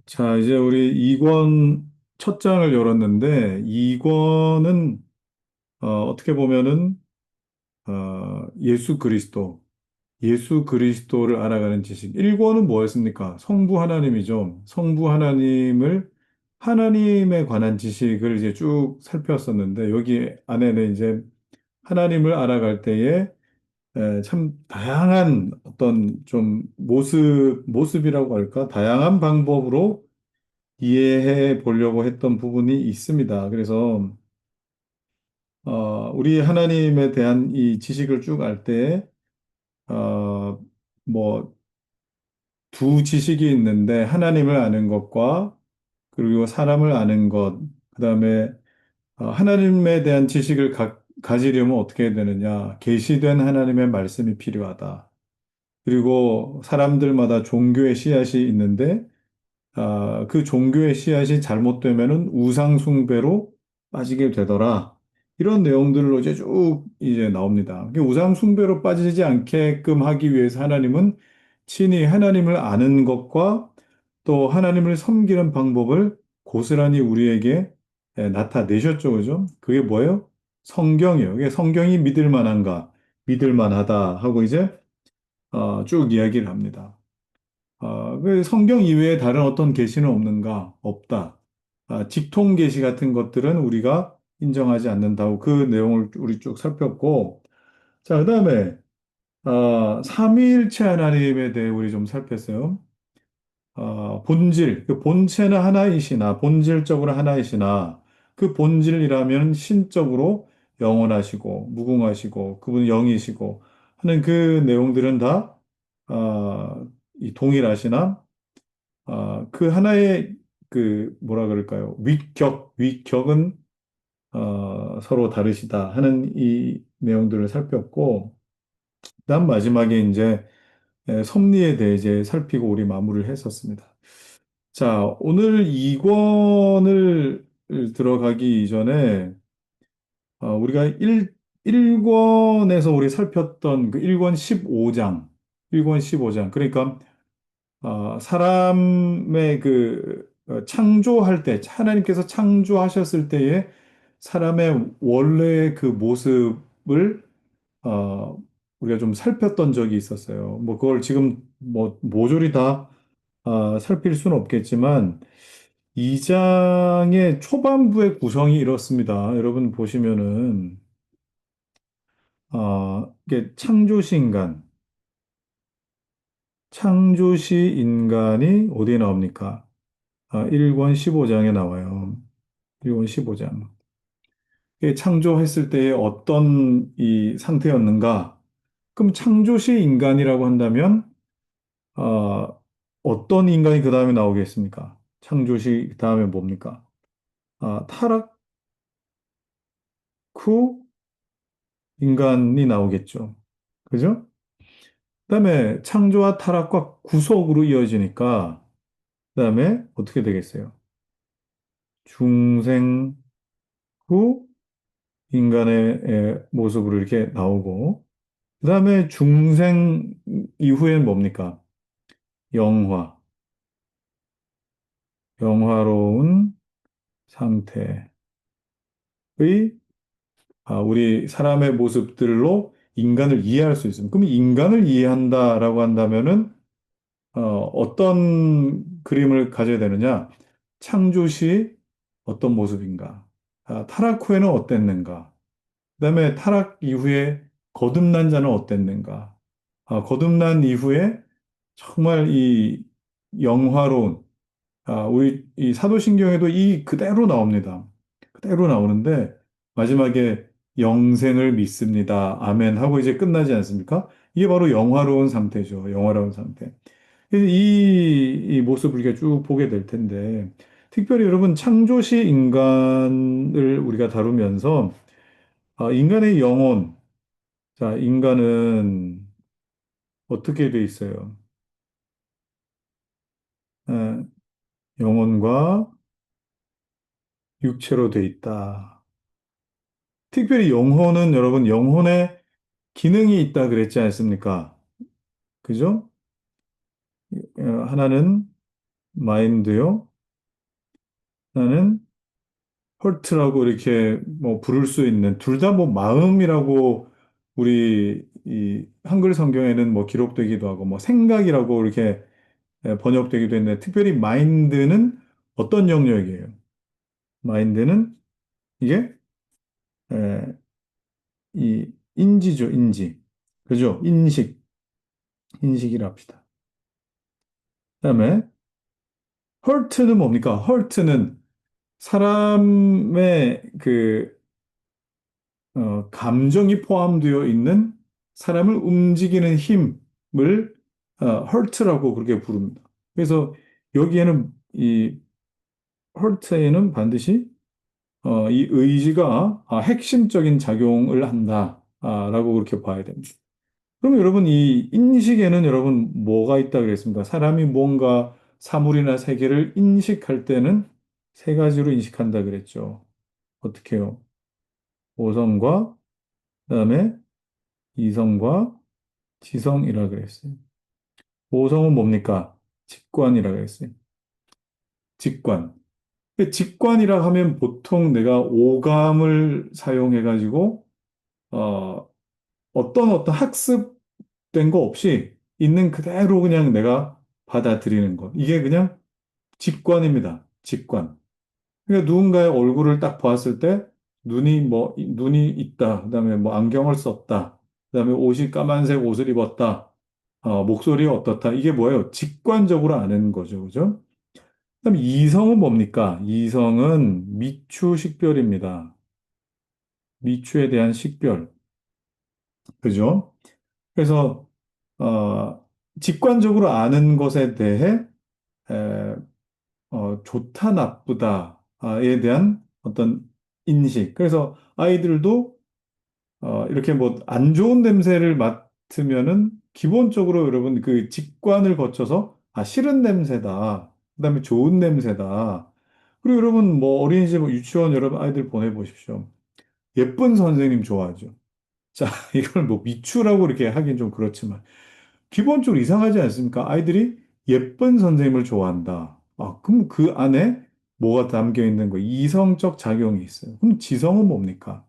자, 이제 우리 2권 첫 장을 열었는데, 2권은, 어떻게 보면은, 예수 그리스도를 알아가는 지식. 1권은 뭐였습니까? 성부 하나님이죠. 성부 하나님을, 하나님에 관한 지식을 이제 쭉 살펴왔었는데, 여기 안에는 이제 하나님을 알아갈 때에 참 다양한 어떤 좀 모습이라고 할까? 다양한 방법으로 이해해 보려고 했던 부분이 있습니다. 그래서 우리 하나님에 대한 이 지식을 쭉 알 때, 어, 뭐, 두 지식이 있는데, 하나님을 아는 것과, 그리고 사람을 아는 것, 그 다음에, 하나님에 대한 지식을 가지려면 어떻게 해야 되느냐. 계시된 하나님의 말씀이 필요하다. 그리고 사람들마다 종교의 씨앗이 있는데, 그 종교의 씨앗이 잘못되면은 우상 숭배로 빠지게 되더라. 이런 내용들로 이제 쭉 이제 나옵니다. 우상 숭배로 빠지지 않게끔 하기 위해서 하나님은 친히 하나님을 아는 것과 또 하나님을 섬기는 방법을 고스란히 우리에게 나타내셨죠. 그죠? 그게 뭐예요? 성경이에요. 그게 성경이 믿을 만한가? 믿을 만하다 하고 이제 쭉 이야기를 합니다. 그 성경 이외에 다른 어떤 계시는 없는가? 없다. 직통 계시 같은 것들은 우리가 인정하지 않는다고 그 내용을 우리 쭉 살폈고, 자, 그다음에 삼위일체 하나님에 대해 우리 좀 살폈어요. 본질, 그 본체는 하나이시나 본질적으로 하나이시나 그 본질이라면 신적으로 영원하시고 무궁하시고 그분은 영이시고 하는 그 내용들은 다 이 동일하시나 그 하나의 그 뭐라 그럴까요? 위격은 서로 다르시다 하는 이 내용들을 살폈고, 그다음 마지막에 이제 섭리에 대해 이제 살피고 우리 마무리를 했었습니다. 자, 오늘 2권을 들어가기 이전에 우리가 1권에서 우리 살폈던 그 1권 15장, 1권 15장, 그러니까 사람의 그 창조할 때, 하나님께서 창조하셨을 때에 사람의 원래의 그 모습을 우리가 좀 살폈던 적이 있었어요. 뭐 그걸 지금 뭐 모조리 다 살필 수는 없겠지만 이 장의 초반부의 구성이 이렇습니다. 여러분 보시면은 이게 창조시 인간이 어디에 나옵니까? 1권 15장에 나와요. 1권 15장. 창조했을 때의 어떤 이 상태였는가? 그럼 창조시 인간이라고 한다면, 어떤 인간이 그 다음에 나오겠습니까? 창조시 그 다음에 뭡니까? 타락 후 인간이 나오겠죠. 그죠? 그다음에 창조와 타락과 구속으로 이어지니까, 그다음에 어떻게 되겠어요? 중생 후 인간의 모습으로 이렇게 나오고, 그다음에 중생 이후엔 뭡니까? 영화, 영화로운 상태의 우리 사람의 모습들로 인간을 이해할 수 있습니다. 그럼 인간을 이해한다라고 한다면은 어떤 그림을 가져야 되느냐? 창조 시 어떤 모습인가? 타락 후에는 어땠는가? 그다음에 타락 이후에 거듭난 자는 어땠는가? 거듭난 이후에 정말 이 영화로운 우리 이 사도신경에도 이 그대로 나옵니다. 그대로 나오는데 마지막에 영생을 믿습니다. 아멘 하고 이제 끝나지 않습니까? 이게 바로 영화로운 상태죠. 영화로운 상태. 그래서 이 모습을 우리가 쭉 보게 될 텐데, 특별히 여러분, 창조시 인간을 우리가 다루면서, 인간의 영혼, 자, 인간은 어떻게 돼 있어요? 에, 영혼과 육체로 돼 있다. 특별히 영혼은 여러분, 영혼에 기능이 있다 그랬지 않습니까? 그죠? 하나는 마인드요. 나는 헐트라고 이렇게 뭐 부를 수 있는 둘 다 뭐 마음이라고 우리 이 한글 성경에는 뭐 기록되기도 하고 뭐 생각이라고 이렇게 번역되기도 했는데 특별히 마인드는 어떤 영역이에요? 마인드는 이게 에, 이 인지죠, 인지. 그죠? 인식이라 합시다. 그다음에 헐트는 뭡니까? 헐트는 사람의 감정이 포함되어 있는 사람을 움직이는 힘을 헐트라고 그렇게 부릅니다. 그래서 여기에는 이 헐트에는 반드시 이 의지가 핵심적인 작용을 한다라고 그렇게 봐야 됩니다. 그럼 여러분 이 인식에는 여러분 뭐가 있다 그랬습니다. 사람이 뭔가 사물이나 세계를 인식할 때는 세 가지로 인식한다 그랬죠. 어떻게 해요? 오성과 그다음에 이성과 지성이라 그랬어요. 오성은 뭡니까? 직관이라 그랬어요. 직관. 그 직관이라 하면 보통 내가 오감을 사용해가지고 어, 어떤 학습된 거 없이 있는 그대로 그냥 내가 받아들이는 것. 이게 그냥 직관입니다. 직관. 그러니까 누군가의 얼굴을 딱 보았을 때 눈이 있다. 그다음에 뭐 안경을 썼다. 그다음에 옷이 까만색 옷을 입었다. 목소리가 어떻다. 이게 뭐예요? 직관적으로 아는 거죠. 그죠? 그다음 이성은 뭡니까? 이성은 미추 식별입니다. 미추에 대한 식별. 그죠? 그래서 직관적으로 아는 것에 대해 에, 좋다, 나쁘다에 대한 어떤 인식. 그래서 아이들도 이렇게 뭐 안 좋은 냄새를 맡으면은 기본적으로 여러분 그 직관을 거쳐서 싫은 냄새다. 그다음에 좋은 냄새다. 그리고 여러분 뭐 어린이집, 뭐 유치원 여러분 아이들 보내보십시오. 예쁜 선생님 좋아하죠. 자, 이걸 뭐 미추라고 이렇게 하긴 좀 그렇지만 기본적으로 이상하지 않습니까? 아이들이 예쁜 선생님을 좋아한다. 그럼 그 안에 뭐가 담겨 있는 거? 이성적 작용이 있어요. 그럼 지성은 뭡니까?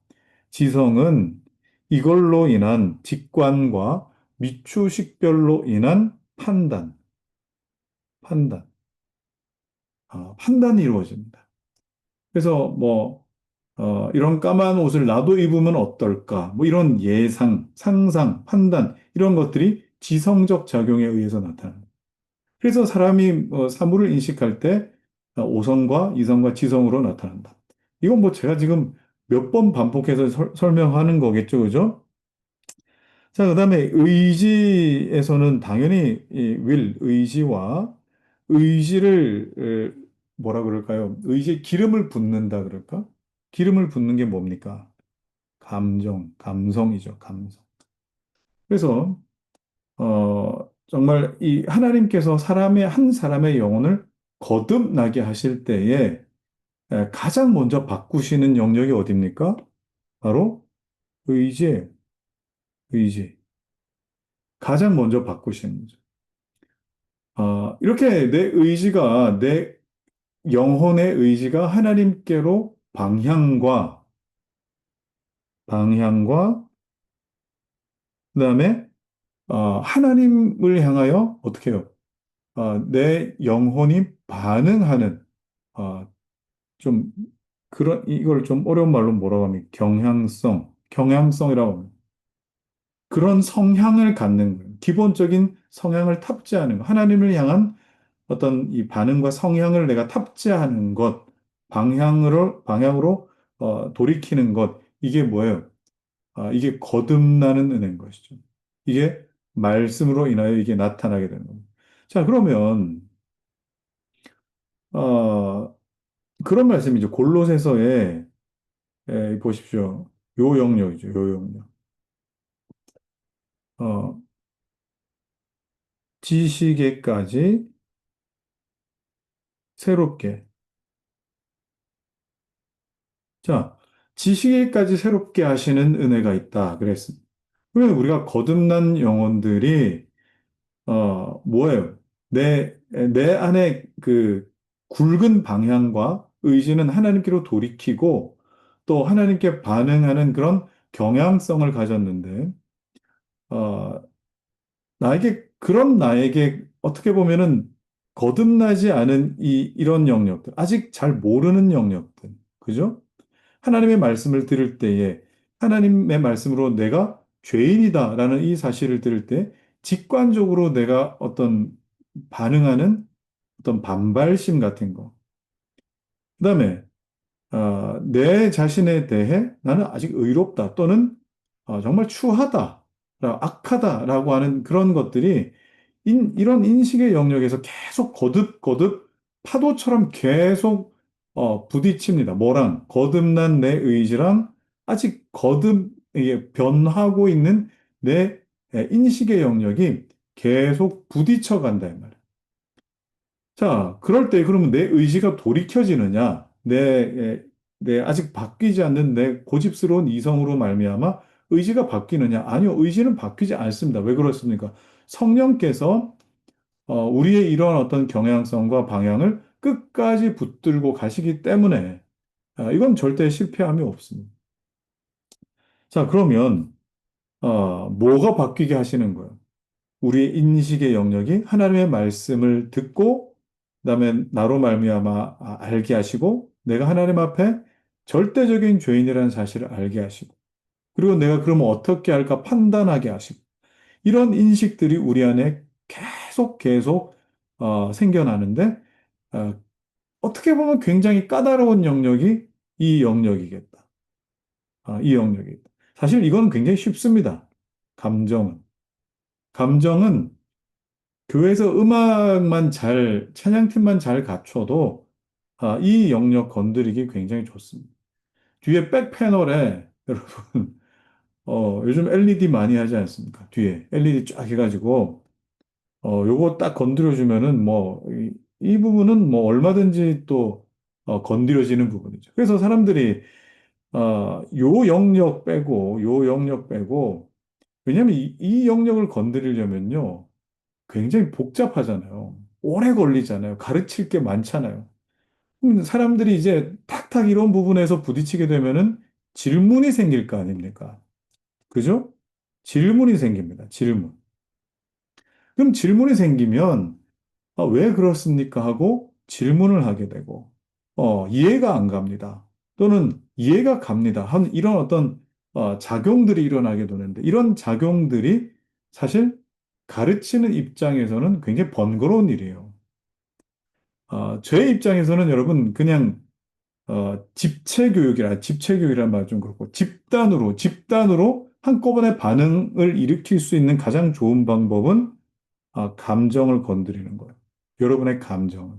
지성은 이걸로 인한 직관과 미추식별로 인한 판단, 판단이 이루어집니다. 그래서 뭐, 이런 까만 옷을 나도 입으면 어떨까? 뭐 이런 예상, 상상, 판단, 이런 것들이 지성적 작용에 의해서 나타납니다. 그래서 사람이 사물을 인식할 때 오성과 이성과 지성으로 나타난다. 이건 뭐 제가 지금 몇 번 반복해서 설명하는 거겠죠, 그죠? 자, 그다음에 의지에서는 당연히 이 의지와 의지를 뭐라 그럴까요? 의지에 기름을 붓는다 그럴까? 기름을 붓는 게 뭡니까? 감성이죠, 감성. 그래서 정말 이 하나님께서 한 사람의 영혼을 거듭나게 하실 때에 가장 먼저 바꾸시는 영역이 어디입니까? 바로 의지예요. 의지. 가장 먼저 바꾸시는 거죠. 이렇게 내 영혼의 의지가 하나님께로 방향과 그다음에 하나님을 향하여 어떻게 해요? 내 영혼이 반응하는 어, 좀 이걸 좀 어려운 말로 뭐라고 하면 경향성이라고 합니다. 그런 성향을 갖는 거예요. 기본적인 성향을 탑재하는 거. 하나님을 향한 어떤 이 반응과 성향을 내가 탑재하는 것, 방향으로 돌이키는 것, 이게 뭐예요? 이게 거듭나는 은혜인 것이죠. 이게 말씀으로 인하여 이게 나타나게 되는 겁니다. 자, 그러면, 어, 그런 말씀이죠. 골로새서에 보십시오. 요 영역이죠. 요 영역. 어, 지식에까지 새롭게. 자, 지식에까지 새롭게 하시는 은혜가 있다. 그랬습니다. 그러면 우리가 거듭난 영혼들이 뭐예요? 내 안에 그 굵은 방향과 의지는 하나님께로 돌이키고 또 하나님께 반응하는 그런 경향성을 가졌는데, 어, 그런 나에게 어떻게 보면은 거듭나지 않은 이런 영역들, 아직 잘 모르는 영역들, 그죠? 하나님의 말씀을 들을 때에 하나님의 말씀으로 내가 죄인이다라는 이 사실을 들을 때 직관적으로 내가 어떤 반응하는 어떤 반발심 같은 거. 그다음에 내 자신에 대해 나는 아직 의롭다 또는 정말 추하다, 악하다라고 하는 그런 것들이 이런 인식의 영역에서 계속 거듭거듭 파도처럼 계속 부딪힙니다. 뭐랑? 거듭난 내 의지랑 아직 이게 변하고 있는 내 인식의 영역이 계속 부딪혀 간다, 이 말이에요. 자, 그럴 때 그러면 내 의지가 돌이켜지느냐? 내 아직 바뀌지 않는 내 고집스러운 이성으로 말미암아 의지가 바뀌느냐? 아니요, 의지는 바뀌지 않습니다. 왜 그렇습니까? 성령께서 우리의 이런 어떤 경향성과 방향을 끝까지 붙들고 가시기 때문에 이건 절대 실패함이 없습니다. 자, 그러면 뭐가 바뀌게 하시는 거예요? 우리의 인식의 영역이 하나님의 말씀을 듣고 그다음에 나로 말미암아 알게 하시고 내가 하나님 앞에 절대적인 죄인이라는 사실을 알게 하시고 그리고 내가 그러면 어떻게 할까 판단하게 하시고 이런 인식들이 우리 안에 계속 생겨나는데 어, 어떻게 보면 굉장히 까다로운 영역이 이 영역이겠다. 이 영역이겠다. 사실 이건 굉장히 쉽습니다. 감정은. 감정은 교회에서 찬양팀만 잘 갖춰도 이 영역 건드리기 굉장히 좋습니다. 뒤에 백 패널에 여러분, 요즘 LED 많이 하지 않습니까? 뒤에 LED 쫙 해가지고, 요거 딱 건드려주면은 이 부분은 뭐 얼마든지 또, 건드려지는 부분이죠. 그래서 사람들이, 요 영역 빼고, 왜냐면 이 영역을 건드리려면요. 굉장히 복잡하잖아요. 오래 걸리잖아요. 가르칠 게 많잖아요. 사람들이 이제 탁탁 이런 부분에서 부딪히게 되면은 질문이 생길 거 아닙니까? 그죠? 질문이 생깁니다. 질문. 그럼 질문이 생기면 왜 그렇습니까? 하고 질문을 하게 되고 이해가 안 갑니다. 또는 이해가 갑니다. 한 이런 어떤 작용들이 일어나게 되는데 이런 작용들이 사실 가르치는 입장에서는 굉장히 번거로운 일이에요. 제 입장에서는 여러분 그냥 집체교육이란 말 좀 그렇고 집단으로 한꺼번에 반응을 일으킬 수 있는 가장 좋은 방법은 감정을 건드리는 거예요. 여러분의 감정을.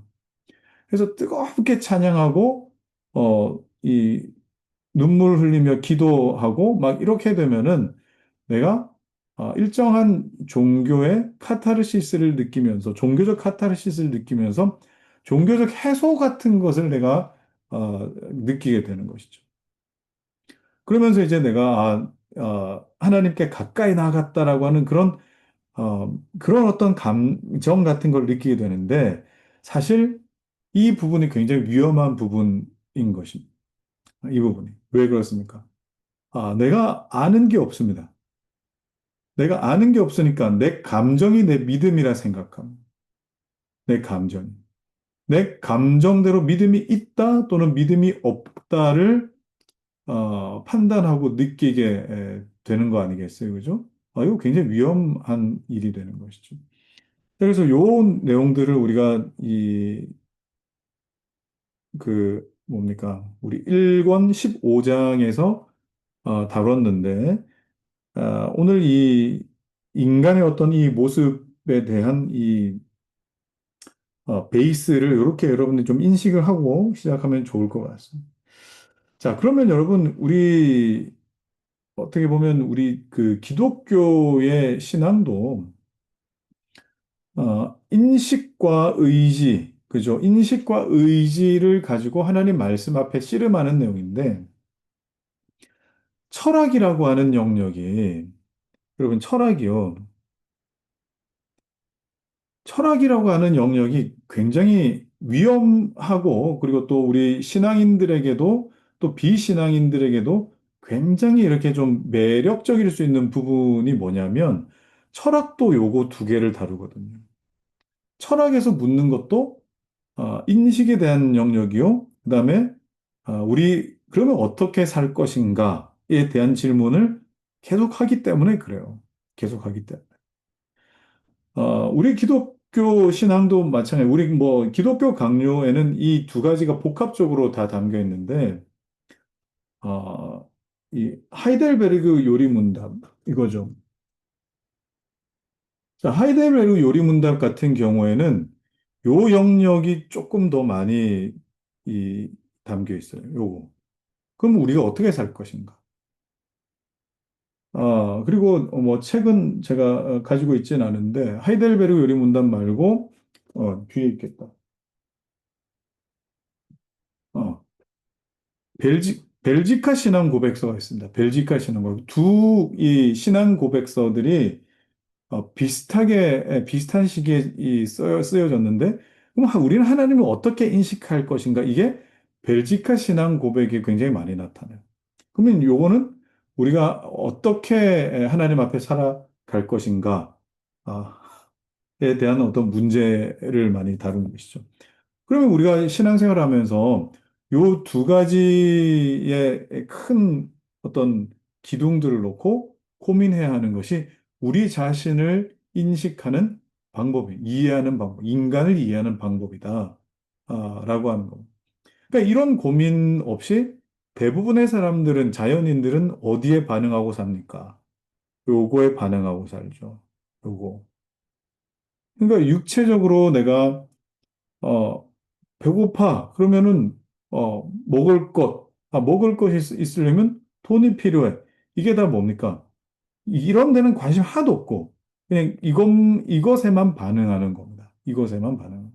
그래서 뜨겁게 찬양하고 이 눈물 흘리며 기도하고 막 이렇게 되면은 내가 일정한 종교의 카타르시스를 느끼면서 종교적 카타르시스를 느끼면서 종교적 해소 같은 것을 내가 느끼게 되는 것이죠. 그러면서 이제 내가 하나님께 가까이 나아갔다라고 하는 그런 어떤 감정 같은 걸 느끼게 되는데 사실 이 부분이 굉장히 위험한 부분인 것입니다. 이 부분이. 왜 그렇습니까? 내가 아는 게 없습니다. 내가 아는 게 없으니까 내 감정이 내 믿음이라 생각합니다. 내 감정이. 내 감정대로 믿음이 있다 또는 믿음이 없다를 판단하고 느끼게 되는 거 아니겠어요? 그죠? 이거 굉장히 위험한 일이 되는 것이죠. 그래서 요 내용들을 우리가 뭡니까? 우리 1권 15장에서 다뤘는데, 오늘 이 인간의 어떤 이 모습에 대한 베이스를 이렇게 여러분들이 좀 인식을 하고 시작하면 좋을 것 같습니다. 자, 그러면 여러분, 어떻게 보면 우리 그 기독교의 신앙도, 인식과 의지, 그죠? 인식과 의지를 가지고 하나님 말씀 앞에 씨름하는 내용인데, 철학이라고 하는 영역이, 여러분, 철학이라고 하는 영역이 굉장히 위험하고 그리고 또 우리 신앙인들에게도 또 비신앙인들에게도 굉장히 이렇게 좀 매력적일 수 있는 부분이 뭐냐면 철학도 요거 두 개를 다루거든요. 철학에서 묻는 것도 인식에 대한 영역이요. 그다음에 우리 그러면 어떻게 살 것인가에 대한 질문을 계속 하기 때문에 그래요. 계속 하기 때문에. 우리 기독교 신앙도 마찬가지. 우리 뭐 기독교 강요에는 이 두 가지가 복합적으로 다 담겨 있는데, 이 하이델베르그 요리 문답 이거죠. 자, 하이델베르그 요리 문답 같은 경우에는 요 영역이 조금 더 많이 이 담겨 있어요. 요거. 그럼 우리가 어떻게 살 것인가? 그리고 뭐 책은 제가 가지고 있진 않은데 하이델베르그 요리 문답 말고 뒤에 있겠다. 어, 벨지카 신앙 고백서가 있습니다. 벨지카 신앙 고백. 두 이 신앙 고백서들이 비슷하게, 비슷한 시기에 쓰여졌는데, 그럼 우리는 하나님을 어떻게 인식할 것인가? 이게 벨지카 신앙 고백이 굉장히 많이 나타나요. 그러면 요거는 우리가 어떻게 하나님 앞에 살아갈 것인가? 에 대한 어떤 문제를 많이 다루는 것이죠. 그러면 우리가 신앙생활 하면서 요 두 가지의 큰 어떤 기둥들을 놓고 고민해야 하는 것이 우리 자신을 인식하는 방법이, 이해하는 방법, 인간을 이해하는 방법이다. 라고 하는 겁니다. 그러니까 이런 고민 없이 대부분의 사람들은, 자연인들은 어디에 반응하고 삽니까? 요거에 반응하고 살죠. 요거. 그러니까 육체적으로 내가 어, 배고파. 그러면은, 먹을 것이 있으려면 돈이 필요해. 이게 다 뭡니까? 이런 데는 관심 하나도 없고, 그냥 이것에만 반응하는 겁니다. 이것에만 반응.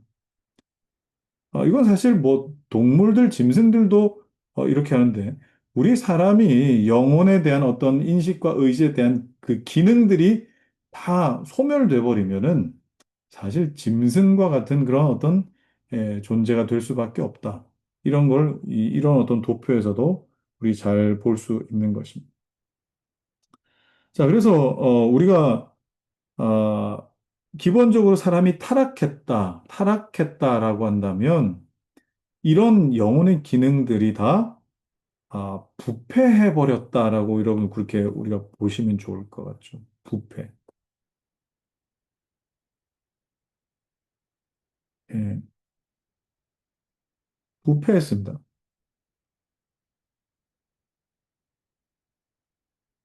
이건 사실 뭐, 동물들, 짐승들도 이렇게 하는데, 우리 사람이 영혼에 대한 어떤 인식과 의지에 대한 그 기능들이 다 소멸돼 버리면은, 사실 짐승과 같은 그런 어떤 존재가 될 수밖에 없다. 이런 걸 이런 어떤 도표에서도 우리 잘 볼 수 있는 것입니다. 자, 그래서 우리가 기본적으로 사람이 타락했다라고 한다면 이런 영혼의 기능들이 다 부패해 버렸다라고 여러분 그렇게 우리가 보시면 좋을 것 같죠. 부패. 예, 부패했습니다.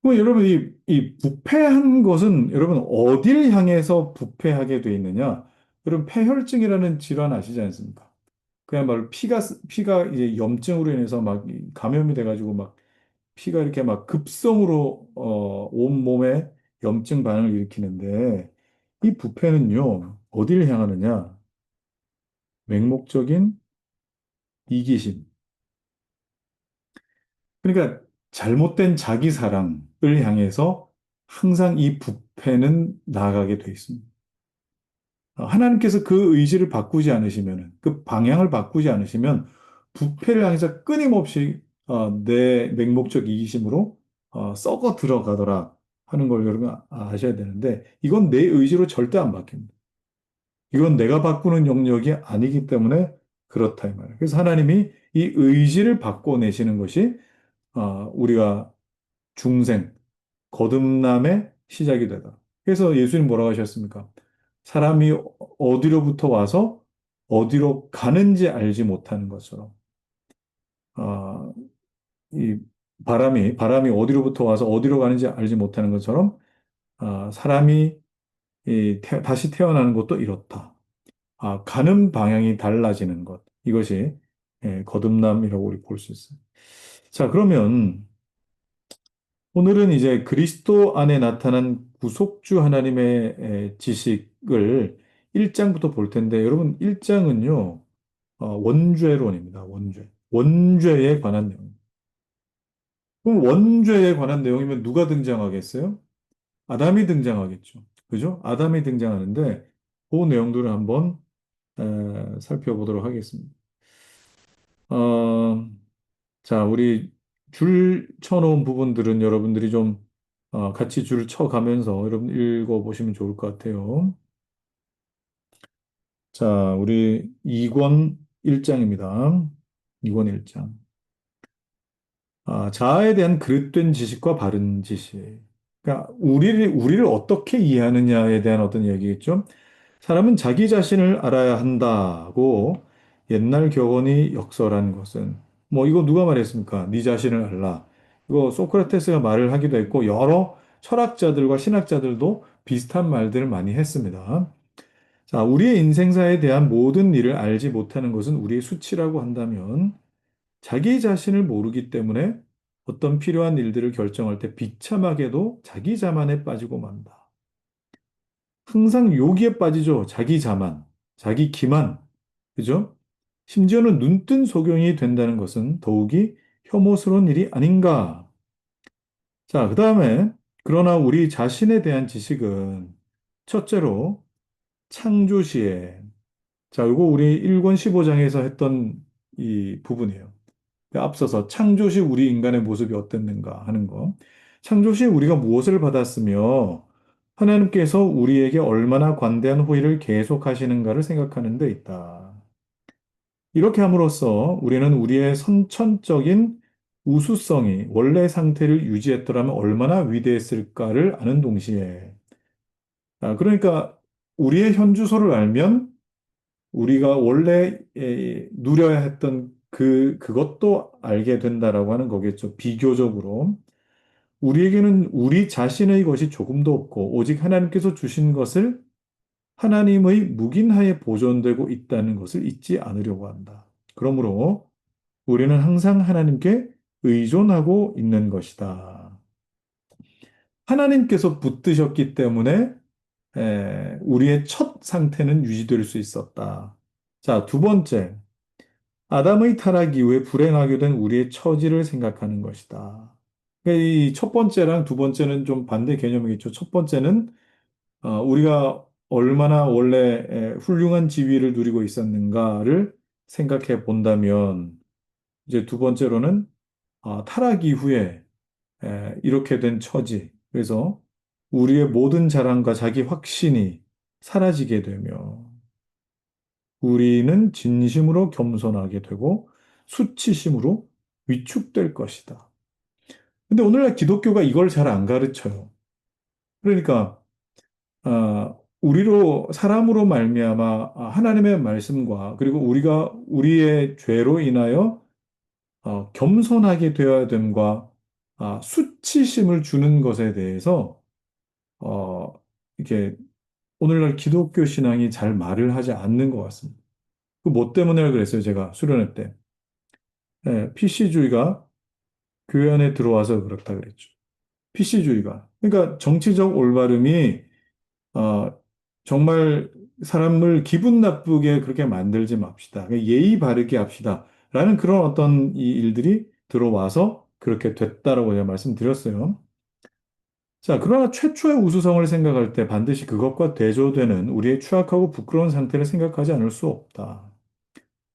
그럼 여러분, 이 부패한 것은 여러분 어딜 향해서 부패하게 돼 있느냐? 여러분, 폐혈증이라는 질환 아시지 않습니까? 그야말로 피가 이제 염증으로 인해서 막 감염이 돼가지고 막 피가 이렇게 막 급성으로 온몸에 염증 반응을 일으키는데 이 부패는요, 어디를 향하느냐? 맹목적인 이기심. 그러니까 잘못된 자기 사랑을 향해서 항상 이 부패는 나아가게 돼 있습니다. 하나님께서 그 의지를 바꾸지 않으시면, 그 방향을 바꾸지 않으시면, 부패를 향해서 끊임없이 내 맹목적 이기심으로 썩어 들어가더라 하는 걸 여러분 아셔야 되는데, 이건 내 의지로 절대 안 바뀝니다. 이건 내가 바꾸는 영역이 아니기 때문에 그렇다 이 말이에요. 그래서 하나님이 이 의지를 바꿔내시는 것이 우리가 중생, 거듭남의 시작이 되다. 그래서 예수님 뭐라고 하셨습니까? 사람이 어디로부터 와서 어디로 가는지 알지 못하는 것처럼, 아, 이 바람이 어디로부터 와서 어디로 가는지 알지 못하는 것처럼, 사람이 다시 태어나는 것도 이렇다. 가는 방향이 달라지는 것. 이것이 거듭남이라고 우리 볼 수 있어요. 자, 그러면 오늘은 이제 그리스도 안에 나타난 구속주 하나님의 지식을 1장부터 볼 텐데, 여러분, 1장은요, 원죄론입니다. 원죄. 원죄에 관한 내용. 그럼 원죄에 관한 내용이면 누가 등장하겠어요? 아담이 등장하겠죠. 그죠? 아담이 등장하는데, 그 내용들을 한번 살펴보도록 하겠습니다. 어, 자, 우리 줄 쳐놓은 부분들은 여러분들이 좀 같이 줄 쳐가면서 여러분 읽어보시면 좋을 것 같아요. 자, 우리 2권 1장입니다. 2권 1장. 자아에 대한 그릇된 지식과 바른 지식. 그러니까 우리를 어떻게 이해하느냐에 대한 어떤 얘기겠죠. 사람은 자기 자신을 알아야 한다고 옛날 격언이 역설한 것은 뭐 이거 누가 말했습니까? 네 자신을 알라. 이거 소크라테스가 말을 하기도 했고 여러 철학자들과 신학자들도 비슷한 말들을 많이 했습니다. 자, 우리의 인생사에 대한 모든 일을 알지 못하는 것은 우리의 수치라고 한다면 자기 자신을 모르기 때문에 어떤 필요한 일들을 결정할 때 비참하게도 자기 자만에 빠지고 만다. 항상 여기에 빠지죠. 자기 자만, 자기 기만. 그죠? 심지어는 눈뜬 소경이 된다는 것은 더욱이 혐오스러운 일이 아닌가. 자, 그 다음에, 그러나 우리 자신에 대한 지식은 첫째로 창조시에, 자, 이거 우리 1권 15장에서 했던 이 부분이에요. 앞서서 창조시 우리 인간의 모습이 어땠는가 하는 거. 창조시 우리가 무엇을 받았으며 하나님께서 우리에게 얼마나 관대한 호의를 계속하시는가를 생각하는 데 있다. 이렇게 함으로써 우리는 우리의 선천적인 우수성이 원래 상태를 유지했더라면 얼마나 위대했을까를 아는 동시에, 그러니까 우리의 현주소를 알면 우리가 원래 누려야 했던 그것도 알게 된다라고 하는 거겠죠. 비교적으로. 우리에게는 우리 자신의 것이 조금도 없고, 오직 하나님께서 주신 것을 하나님의 묵인하에 보존되고 있다는 것을 잊지 않으려고 한다. 그러므로 우리는 항상 하나님께 의존하고 있는 것이다. 하나님께서 붙드셨기 때문에 우리의 첫 상태는 유지될 수 있었다. 자, 두 번째. 아담의 타락 이후에 불행하게 된 우리의 처지를 생각하는 것이다. 그러니까 이 첫 번째랑 두 번째는 좀 반대 개념이겠죠. 첫 번째는 우리가 얼마나 원래 훌륭한 지위를 누리고 있었는가를 생각해 본다면 이제 두 번째로는 타락 이후에 이렇게 된 처지. 그래서 우리의 모든 자랑과 자기 확신이 사라지게 되며 우리는 진심으로 겸손하게 되고 수치심으로 위축될 것이다. 근데 오늘날 기독교가 이걸 잘 안 가르쳐요. 그러니까 우리로 사람으로 말미암아 하나님의 말씀과 그리고 우리가 우리의 죄로 인하여 겸손하게 되어야 됨과 수치심을 주는 것에 대해서 어, 이렇게 오늘날 기독교 신앙이 잘 말을 하지 않는 것 같습니다. 그 뭐 때문에 그랬어요, 제가 수련회 때. PC주의가 교회 안에 들어와서 그렇다 그랬죠. PC주의가. 그러니까 정치적 올바름이 어, 정말 사람을 기분 나쁘게 그렇게 만들지 맙시다. 그러니까 예의 바르게 합시다. 라는 그런 어떤 이 일들이 들어와서 그렇게 됐다라고 제가 말씀드렸어요. 자, 그러나 최초의 우수성을 생각할 때 반드시 그것과 대조되는 우리의 추악하고 부끄러운 상태를 생각하지 않을 수 없다.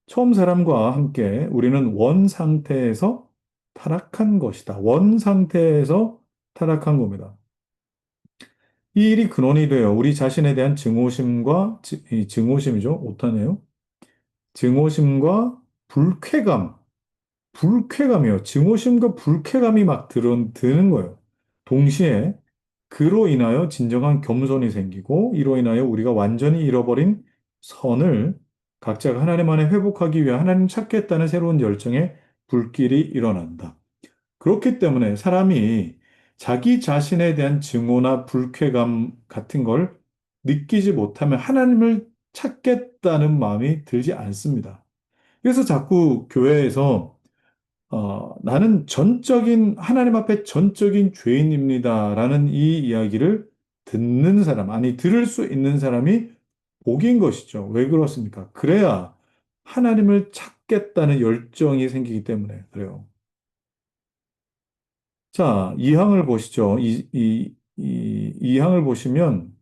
처음 사람과 함께 우리는 원 상태에서 타락한 것이다. 원 상태에서 타락한 겁니다. 이 일이 근원이 되어 우리 자신에 대한 증오심과, 이 증오심이죠. 오타네요. 증오심과 불쾌감, 불쾌감이요. 증오심과 불쾌감이 막 드는 거예요. 동시에 그로 인하여 진정한 겸손이 생기고 이로 인하여 우리가 완전히 잃어버린 선을 각자가 하나님 안에 회복하기 위해 하나님 찾겠다는 새로운 열정의 불길이 일어난다. 그렇기 때문에 사람이 자기 자신에 대한 증오나 불쾌감 같은 걸 느끼지 못하면 하나님을 찾겠다는 마음이 들지 않습니다. 그래서 자꾸 교회에서 나는 전적인, 하나님 앞에 전적인 죄인입니다라는 이 이야기를 듣는 사람, 아니, 들을 수 있는 사람이 복인 것이죠. 왜 그렇습니까? 그래야 하나님을 찾겠다는 열정이 생기기 때문에 그래요. 자, 이 항을 보시죠. 이 항을 보시면,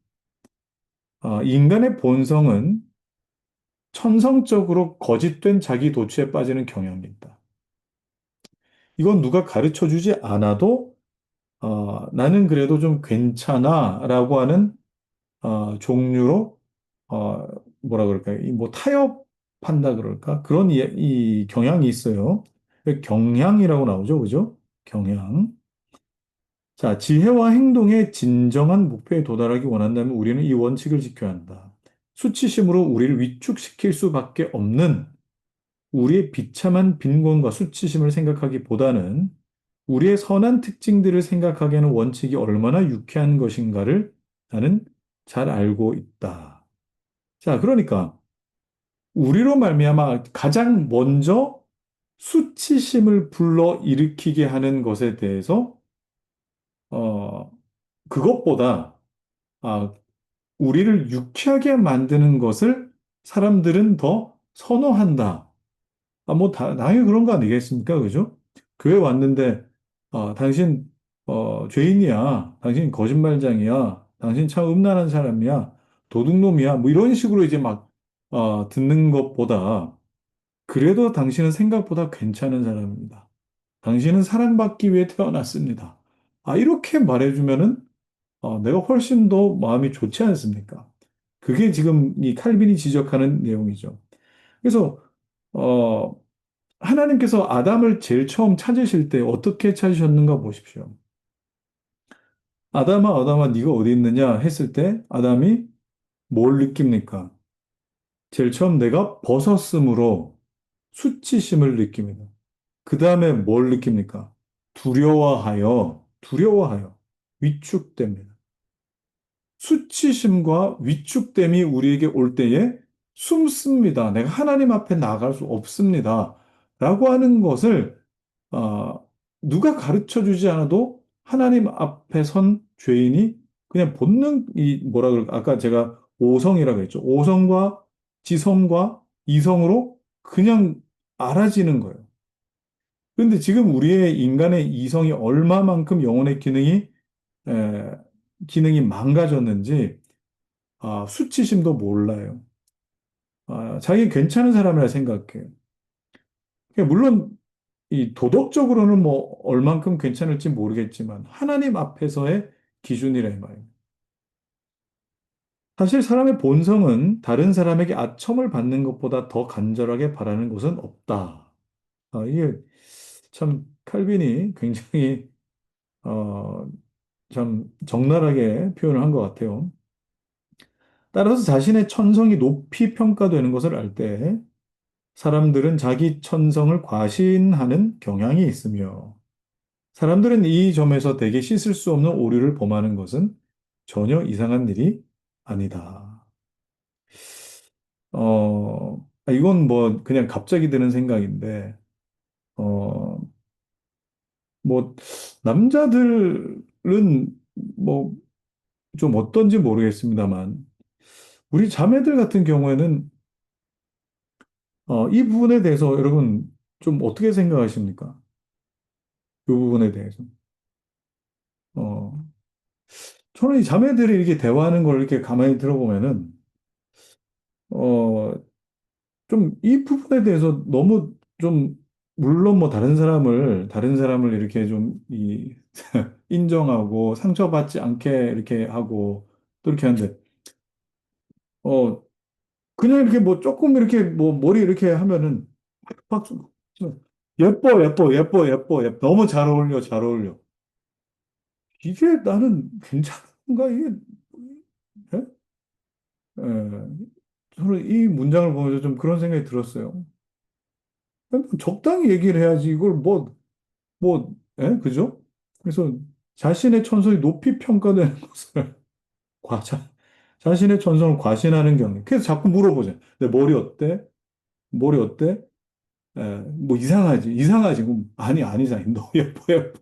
인간의 본성은 천성적으로 거짓된 자기 도취에 빠지는 경향이 있다. 이건 누가 가르쳐 주지 않아도 나는 그래도 좀 괜찮아 라고 하는 종류로 어, 뭐라 그럴까요? 이뭐 타협한다 그럴까? 그런 이 경향이 있어요. 경향이라고 나오죠, 그죠? 경향. 자, 지혜와 행동의 진정한 목표에 도달하기 원한다면 우리는 이 원칙을 지켜야 한다. 수치심으로 우리를 위축시킬 수밖에 없는 우리의 비참한 빈곤과 수치심을 생각하기보다는 우리의 선한 특징들을 생각하기에는 원칙이 얼마나 유쾌한 것인가를 나는 잘 알고 있다. 자, 그러니까 우리로 말미암아 가장 먼저 수치심을 불러 일으키게 하는 것에 대해서 어, 그것보다 아, 우리를 유쾌하게 만드는 것을 사람들은 더 선호한다. 당연히 그런 거 아니겠습니까? 그죠? 교회 왔는데, 당신, 죄인이야. 당신 거짓말장이야. 당신 참 음란한 사람이야. 도둑놈이야. 뭐 이런 식으로 이제 막, 듣는 것보다, 그래도 당신은 생각보다 괜찮은 사람입니다. 당신은 사랑받기 위해 태어났습니다. 이렇게 말해주면은, 내가 훨씬 더 마음이 좋지 않습니까? 그게 지금 이 칼빈이 지적하는 내용이죠. 그래서, 어, 하나님께서 아담을 제일 처음 찾으실 때 어떻게 찾으셨는가 보십시오. 아담아, 아담아, 네가 어디 있느냐 했을 때 아담이 뭘 느낍니까? 제일 처음 내가 벗었으므로 수치심을 느낍니다. 그 다음에 뭘 느낍니까? 두려워하여 위축됩니다. 수치심과 위축됨이 우리에게 올 때에 숨습니다. 내가 하나님 앞에 나갈 수 없습니다. 라고 하는 것을 아, 누가 가르쳐 주지 않아도 하나님 앞에 선 죄인이 그냥 본능이 뭐라 그럴까? 아까 제가 오성이라고 했죠. 오성과 지성과 이성으로 그냥 알아지는 거예요. 그런데 지금 우리의 인간의 이성이 얼마만큼 영혼의 에, 기능이 망가졌는지 수치심도 몰라요. 자기 괜찮은 사람이라 생각해요. 물론 이 도덕적으로는 뭐 얼만큼 괜찮을지 모르겠지만 하나님 앞에서의 기준이라 이 말이에요. 사실 사람의 본성은 다른 사람에게 아첨을 받는 것보다 더 간절하게 바라는 것은 없다. 이게 참 칼빈이 굉장히 어, 참 적나라하게 표현을 한 것 같아요. 따라서 자신의 천성이 높이 평가되는 것을 알 때 사람들은 자기 천성을 과신하는 경향이 있으며 사람들은 이 점에서 대개 씻을 수 없는 오류를 범하는 것은 전혀 이상한 일이 아니다. 이건 뭐 그냥 갑자기 드는 생각인데, 어, 뭐 남자들은 뭐 좀 어떤지 모르겠습니다만, 우리 자매들 같은 경우에는 이 부분에 대해서 여러분 좀 어떻게 생각하십니까? 이 부분에 대해서. 어, 저는 이 자매들이 이렇게 대화하는 걸 이렇게 가만히 들어보면은, 어, 좀 이 부분에 대해서 너무 좀 물론 뭐 다른 사람을 이렇게 좀 이 인정하고 상처받지 않게 이렇게 하고 또 이렇게 하는데 어 그냥 이렇게 뭐 조금 이렇게 뭐 머리 이렇게 하면은 박수 예뻐 너무 잘 어울려 잘 어울려 이게 나는 괜찮은가 이게 예? 예. 저는 이 문장을 보면서 좀 그런 생각이 들었어요. 적당히 얘기를 해야지 이걸 그죠? 그래서 자신의 천성이 높이 평가되는 것을 자신의 천성을 과신하는 경우. 그래서 자꾸 물어보죠. 내 머리 어때? 머리 어때? 뭐 이상하지. 그럼 안 이상해. 너 예뻐, 예뻐.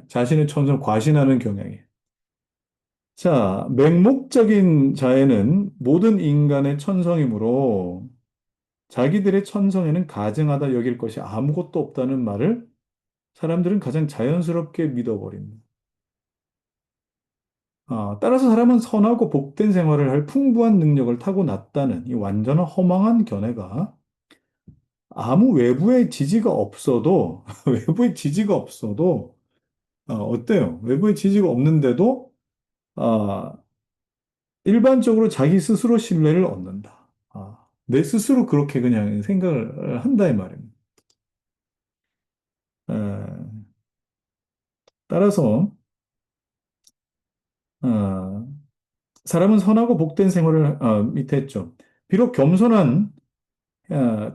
자신의 천성을 과신하는 경향이에요. 자, 맹목적인 자에는 모든 인간의 천성이므로 자기들의 천성에는 가증하다 여길 것이 아무것도 없다는 말을 사람들은 가장 자연스럽게 믿어버립니다. 따라서 사람은 선하고 복된 생활을 할 풍부한 능력을 타고났다는 이 완전한 허망한 견해가 아무 외부의 지지가 없어도, 외부의 지지가 없어도, 어때요? 외부의 지지가 없는데도, 아, 일반적으로 자기 스스로 신뢰를 얻는다. 내 스스로 그렇게 그냥 생각을 한다, 이 말입니다. 에, 따라서, 어, 사람은 선하고 복된 생활을, 밑에 했죠. 비록 겸손한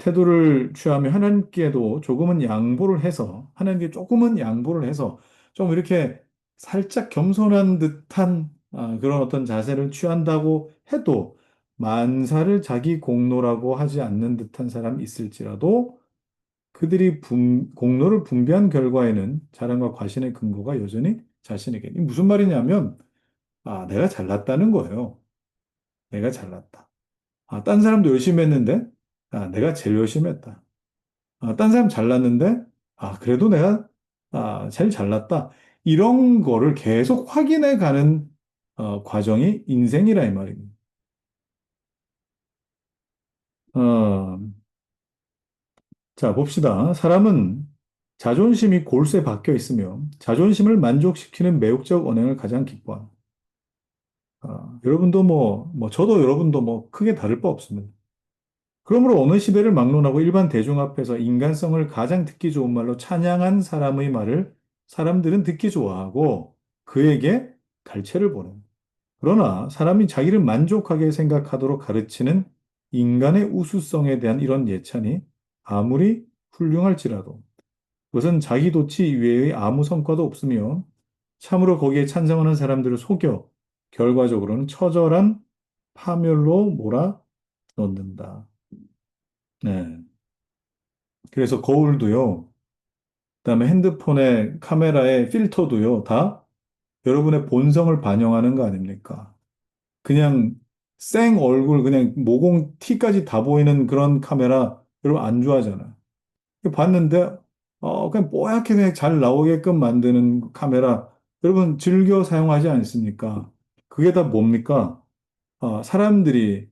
태도를 취하며 하나님께도 조금은 양보를 해서, 하나님께 조금은 양보를 해서, 좀 이렇게 살짝 겸손한 듯한 그런 어떤 자세를 취한다고 해도, 만사를 자기 공로라고 하지 않는 듯한 사람이 있을지라도, 그들이 공로를 분배한 결과에는 자랑과 과신의 근거가 여전히 자신에게. 이 무슨 말이냐면, 내가 잘났다는 거예요. 내가 잘났다. 딴 사람도 열심히 했는데, 내가 제일 열심히 했다. 딴 사람 잘났는데, 그래도 내가, 제일 잘났다. 이런 거를 계속 확인해 가는, 과정이 인생이라 이 말입니다. 어, 자, 봅시다. 사람은 자존심이 골수에 박혀 있으며, 자존심을 만족시키는 매혹적 언행을 가장 기뻐합니다. 여러분도 저도 여러분도 크게 다를 바 없습니다. 그러므로 어느 시대를 막론하고 일반 대중 앞에서 인간성을 가장 듣기 좋은 말로 찬양한 사람의 말을 사람들은 듣기 좋아하고 그에게 갈채를 보는. 그러나 사람이 자기를 만족하게 생각하도록 가르치는 인간의 우수성에 대한 이런 예찬이 아무리 훌륭할지라도 그것은 자기 도취 이외의 아무 성과도 없으며 참으로 거기에 찬성하는 사람들을 속여 결과적으로는 처절한 파멸로 몰아넣는다. 네. 그래서 거울도요, 그다음에 핸드폰의 카메라의 필터도요, 다 여러분의 본성을 반영하는 거 아닙니까? 그냥 생 얼굴, 그냥 모공 티까지 다 보이는 그런 카메라 여러분 안 좋아하잖아요. 봤는데, 그냥 뽀얗게 그냥 잘 나오게끔 만드는 카메라 여러분 즐겨 사용하지 않습니까? 그게 다 뭡니까? 사람들이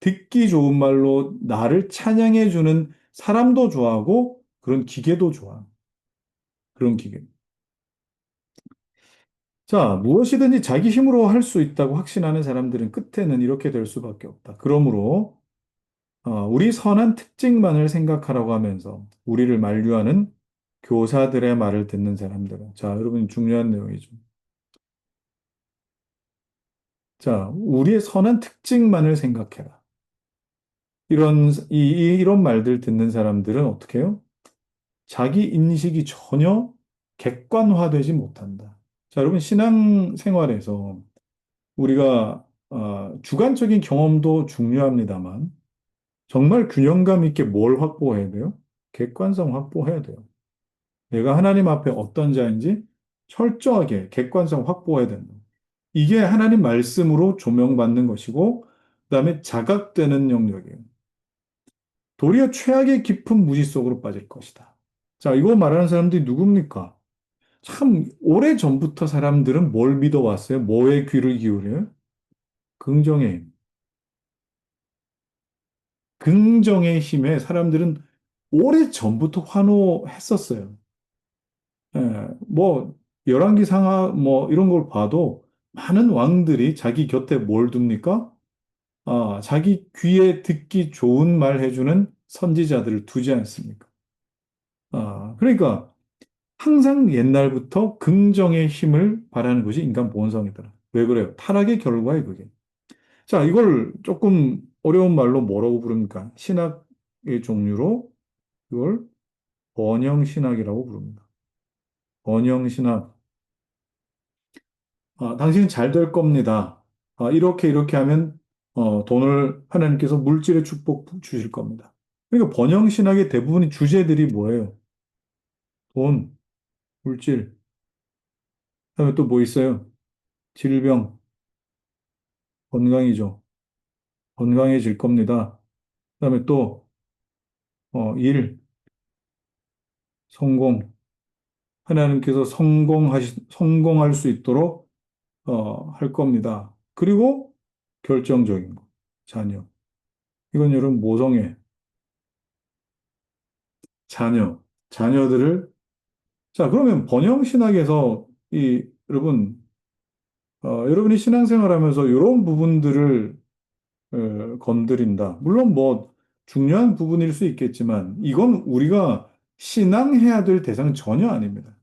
듣기 좋은 말로 나를 찬양해주는 사람도 좋아하고 그런 기계도 좋아. 그런 기계. 자, 무엇이든지 자기 힘으로 할 수 있다고 확신하는 사람들은 끝에는 이렇게 될 수밖에 없다. 그러므로 우리 선한 특징만을 생각하라고 하면서 우리를 만류하는 교사들의 말을 듣는 사람들은 자, 여러분 중요한 내용이죠. 자, 우리의 선한 특징만을 생각해라. 이런 말들 듣는 사람들은 어떻게 해요? 자기 인식이 전혀 객관화되지 못한다. 자, 여러분, 신앙생활에서 우리가 주관적인 경험도 중요합니다만, 정말 균형감 있게 뭘 확보해야 돼요? 객관성 확보해야 돼요. 내가 하나님 앞에 어떤 자인지 철저하게 객관성 확보해야 된다. 이게 하나님 말씀으로 조명받는 것이고, 그다음에 자각되는 영역이에요. 도리어 최악의 깊은 무지 속으로 빠질 것이다. 자, 이거 말하는 사람들이 누굽니까? 참, 오래 전부터 사람들은 뭘 믿어왔어요? 뭐에 귀를 기울여요? 긍정의 힘. 긍정의 힘에 사람들은 오래 전부터 환호했었어요. 열왕기 상하, 이런 걸 봐도 많은 왕들이 자기 곁에 뭘 둡니까? 자기 귀에 듣기 좋은 말 해주는 선지자들을 두지 않습니까? 그러니까 항상 옛날부터 긍정의 힘을 바라는 것이 인간 본성이더라. 왜 그래요? 타락의 결과에 그게. 자, 이걸 조금 어려운 말로 뭐라고 부릅니까? 신학의 종류로 이걸 번영신학이라고 부릅니다. 번영신학. 당신은 잘 될 겁니다. 이렇게 이렇게 하면 돈을 하나님께서 물질의 축복 주실 겁니다. 그러니까 번영신학의 대부분의 주제들이 뭐예요? 돈, 물질. 그다음에 또 뭐 있어요? 질병, 건강이죠. 건강해질 겁니다. 그다음에 또 일, 성공. 하나님께서 성공할 수 있도록 할 겁니다. 그리고 결정적인 거, 자녀. 이건 여러분 모성애, 자녀, 자녀들을 자, 그러면 번영신학에서 여러분, 여러분이 신앙생활하면서 이런 부분들을 건드린다. 물론 뭐 중요한 부분일 수 있겠지만 이건 우리가 신앙해야 될 대상은 전혀 아닙니다.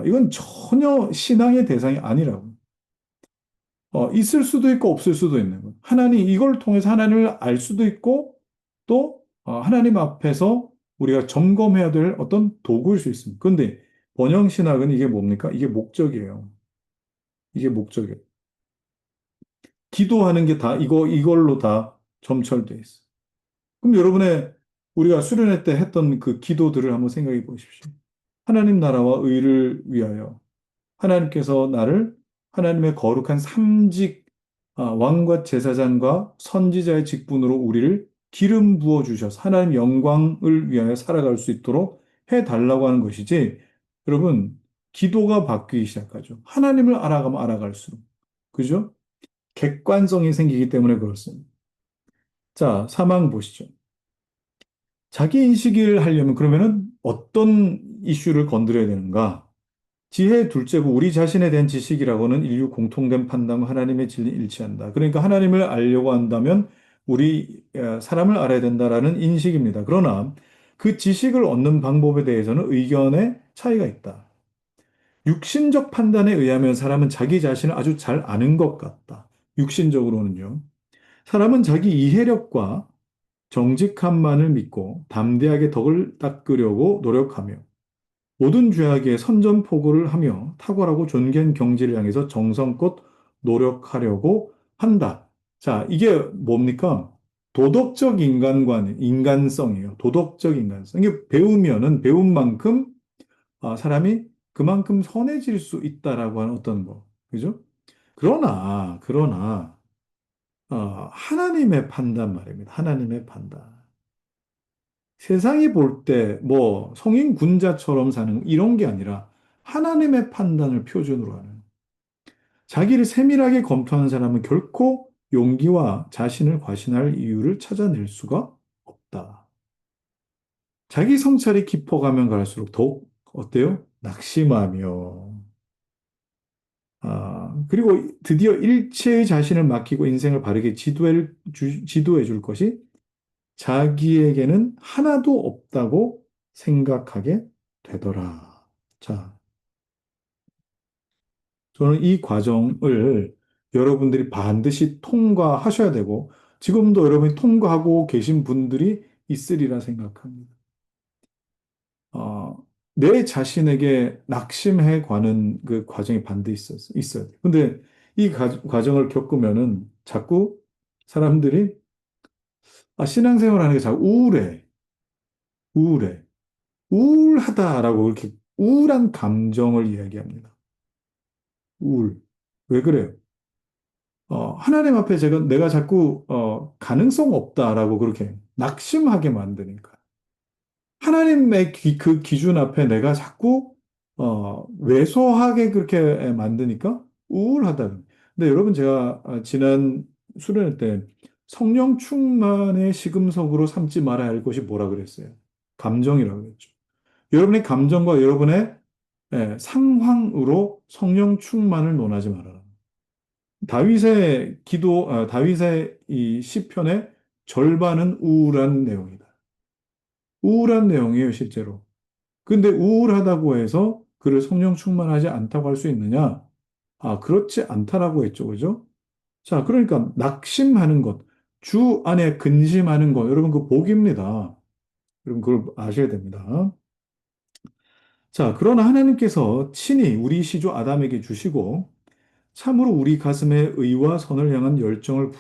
이건 전혀 신앙의 대상이 아니라고. 있을 수도 있고 없을 수도 있는 거예요. 하나님, 이걸 통해서 하나님을 알 수도 있고 또 하나님 앞에서 우리가 점검해야 될 어떤 도구일 수 있습니다. 그런데 번영신학은 이게 뭡니까? 이게 목적이에요. 이게 목적이에요. 기도하는 게 다 이걸로 다 점철돼 있어. 그럼 우리가 수련회 때 했던 그 기도들을 한번 생각해 보십시오. 하나님 나라와 의를 위하여 하나님께서 나를 하나님의 거룩한 삼직, 왕과 제사장과 선지자의 직분으로 우리를 기름 부어 주셔서 하나님 영광을 위하여 살아갈 수 있도록 해 달라고 하는 것이지. 여러분, 기도가 바뀌기 시작하죠. 하나님을 알아가면 알아갈수록. 그죠? 객관성이 생기기 때문에 그렇습니다. 자, 사망 보시죠. 자기 인식을 하려면 그러면은 어떤 이슈를 건드려야 되는가? 지혜의 둘째고 우리 자신에 대한 지식이라고는 인류 공통된 판단과 하나님의 진리 일치한다. 그러니까 하나님을 알려고 한다면 우리 사람을 알아야 된다라는 인식입니다. 그러나 그 지식을 얻는 방법에 대해서는 의견의 차이가 있다. 육신적 판단에 의하면 사람은 자기 자신을 아주 잘 아는 것 같다. 육신적으로는요. 사람은 자기 이해력과 정직함만을 믿고 담대하게 덕을 닦으려고 노력하며 모든 죄악에 선전포고를 하며 탁월하고 존귀한 경지를 향해서 정성껏 노력하려고 한다. 자, 이게 뭡니까? 도덕적 인간관, 인간성이에요. 도덕적 인간성. 이게 배우면은 배운 만큼 사람이 그만큼 선해질 수 있다라고 하는 어떤 거. 그죠? 그러나, 하나님의 판단 말입니다. 하나님의 판단. 세상이 볼 때 뭐 성인 군자처럼 사는 이런 게 아니라 하나님의 판단을 표준으로 하는 자기를 세밀하게 검토하는 사람은 결코 용기와 자신을 과신할 이유를 찾아낼 수가 없다. 자기 성찰이 깊어가면 갈수록 더욱 어때요? 낙심하며 그리고 드디어 일체의 자신을 맡기고 인생을 바르게 지도해 줄 것이 자기에게는 하나도 없다고 생각하게 되더라. 자, 저는 이 과정을 여러분들이 반드시 통과하셔야 되고, 지금도 여러분이 통과하고 계신 분들이 있으리라 생각합니다. 내 자신에게 낙심해 가는 그 과정이 반드시 있어야 돼요. 근데 이 과정을 겪으면은 자꾸 사람들이 신앙생활 하는 게 자꾸 우울해. 우울하다라고 그렇게 우울한 감정을 이야기합니다. 우울. 왜 그래요? 하나님 앞에 내가 자꾸, 가능성 없다라고 그렇게 낙심하게 만드니까. 하나님의 그 기준 앞에 내가 자꾸, 왜소하게 그렇게 만드니까 우울하다. 근데 여러분 제가 지난 수련회 때 성령 충만의 시금석으로 삼지 말아야 할 것이 뭐라 그랬어요? 감정이라고 그랬죠. 여러분의 감정과 여러분의 상황으로 성령 충만을 논하지 말아라. 다윗의 이 시편의 절반은 우울한 내용이다. 우울한 내용이에요, 실제로. 근데 우울하다고 해서 그를 성령 충만하지 않다고 할 수 있느냐? 그렇지 않다라고 했죠, 그죠? 자, 그러니까 낙심하는 것, 주 안에 근심하는 것, 여러분 그 복입니다. 여러분 그걸 아셔야 됩니다. 자, 그러나 하나님께서 친히 우리 시조 아담에게 주시고 참으로 우리 가슴에 의와 선을 향한 열정을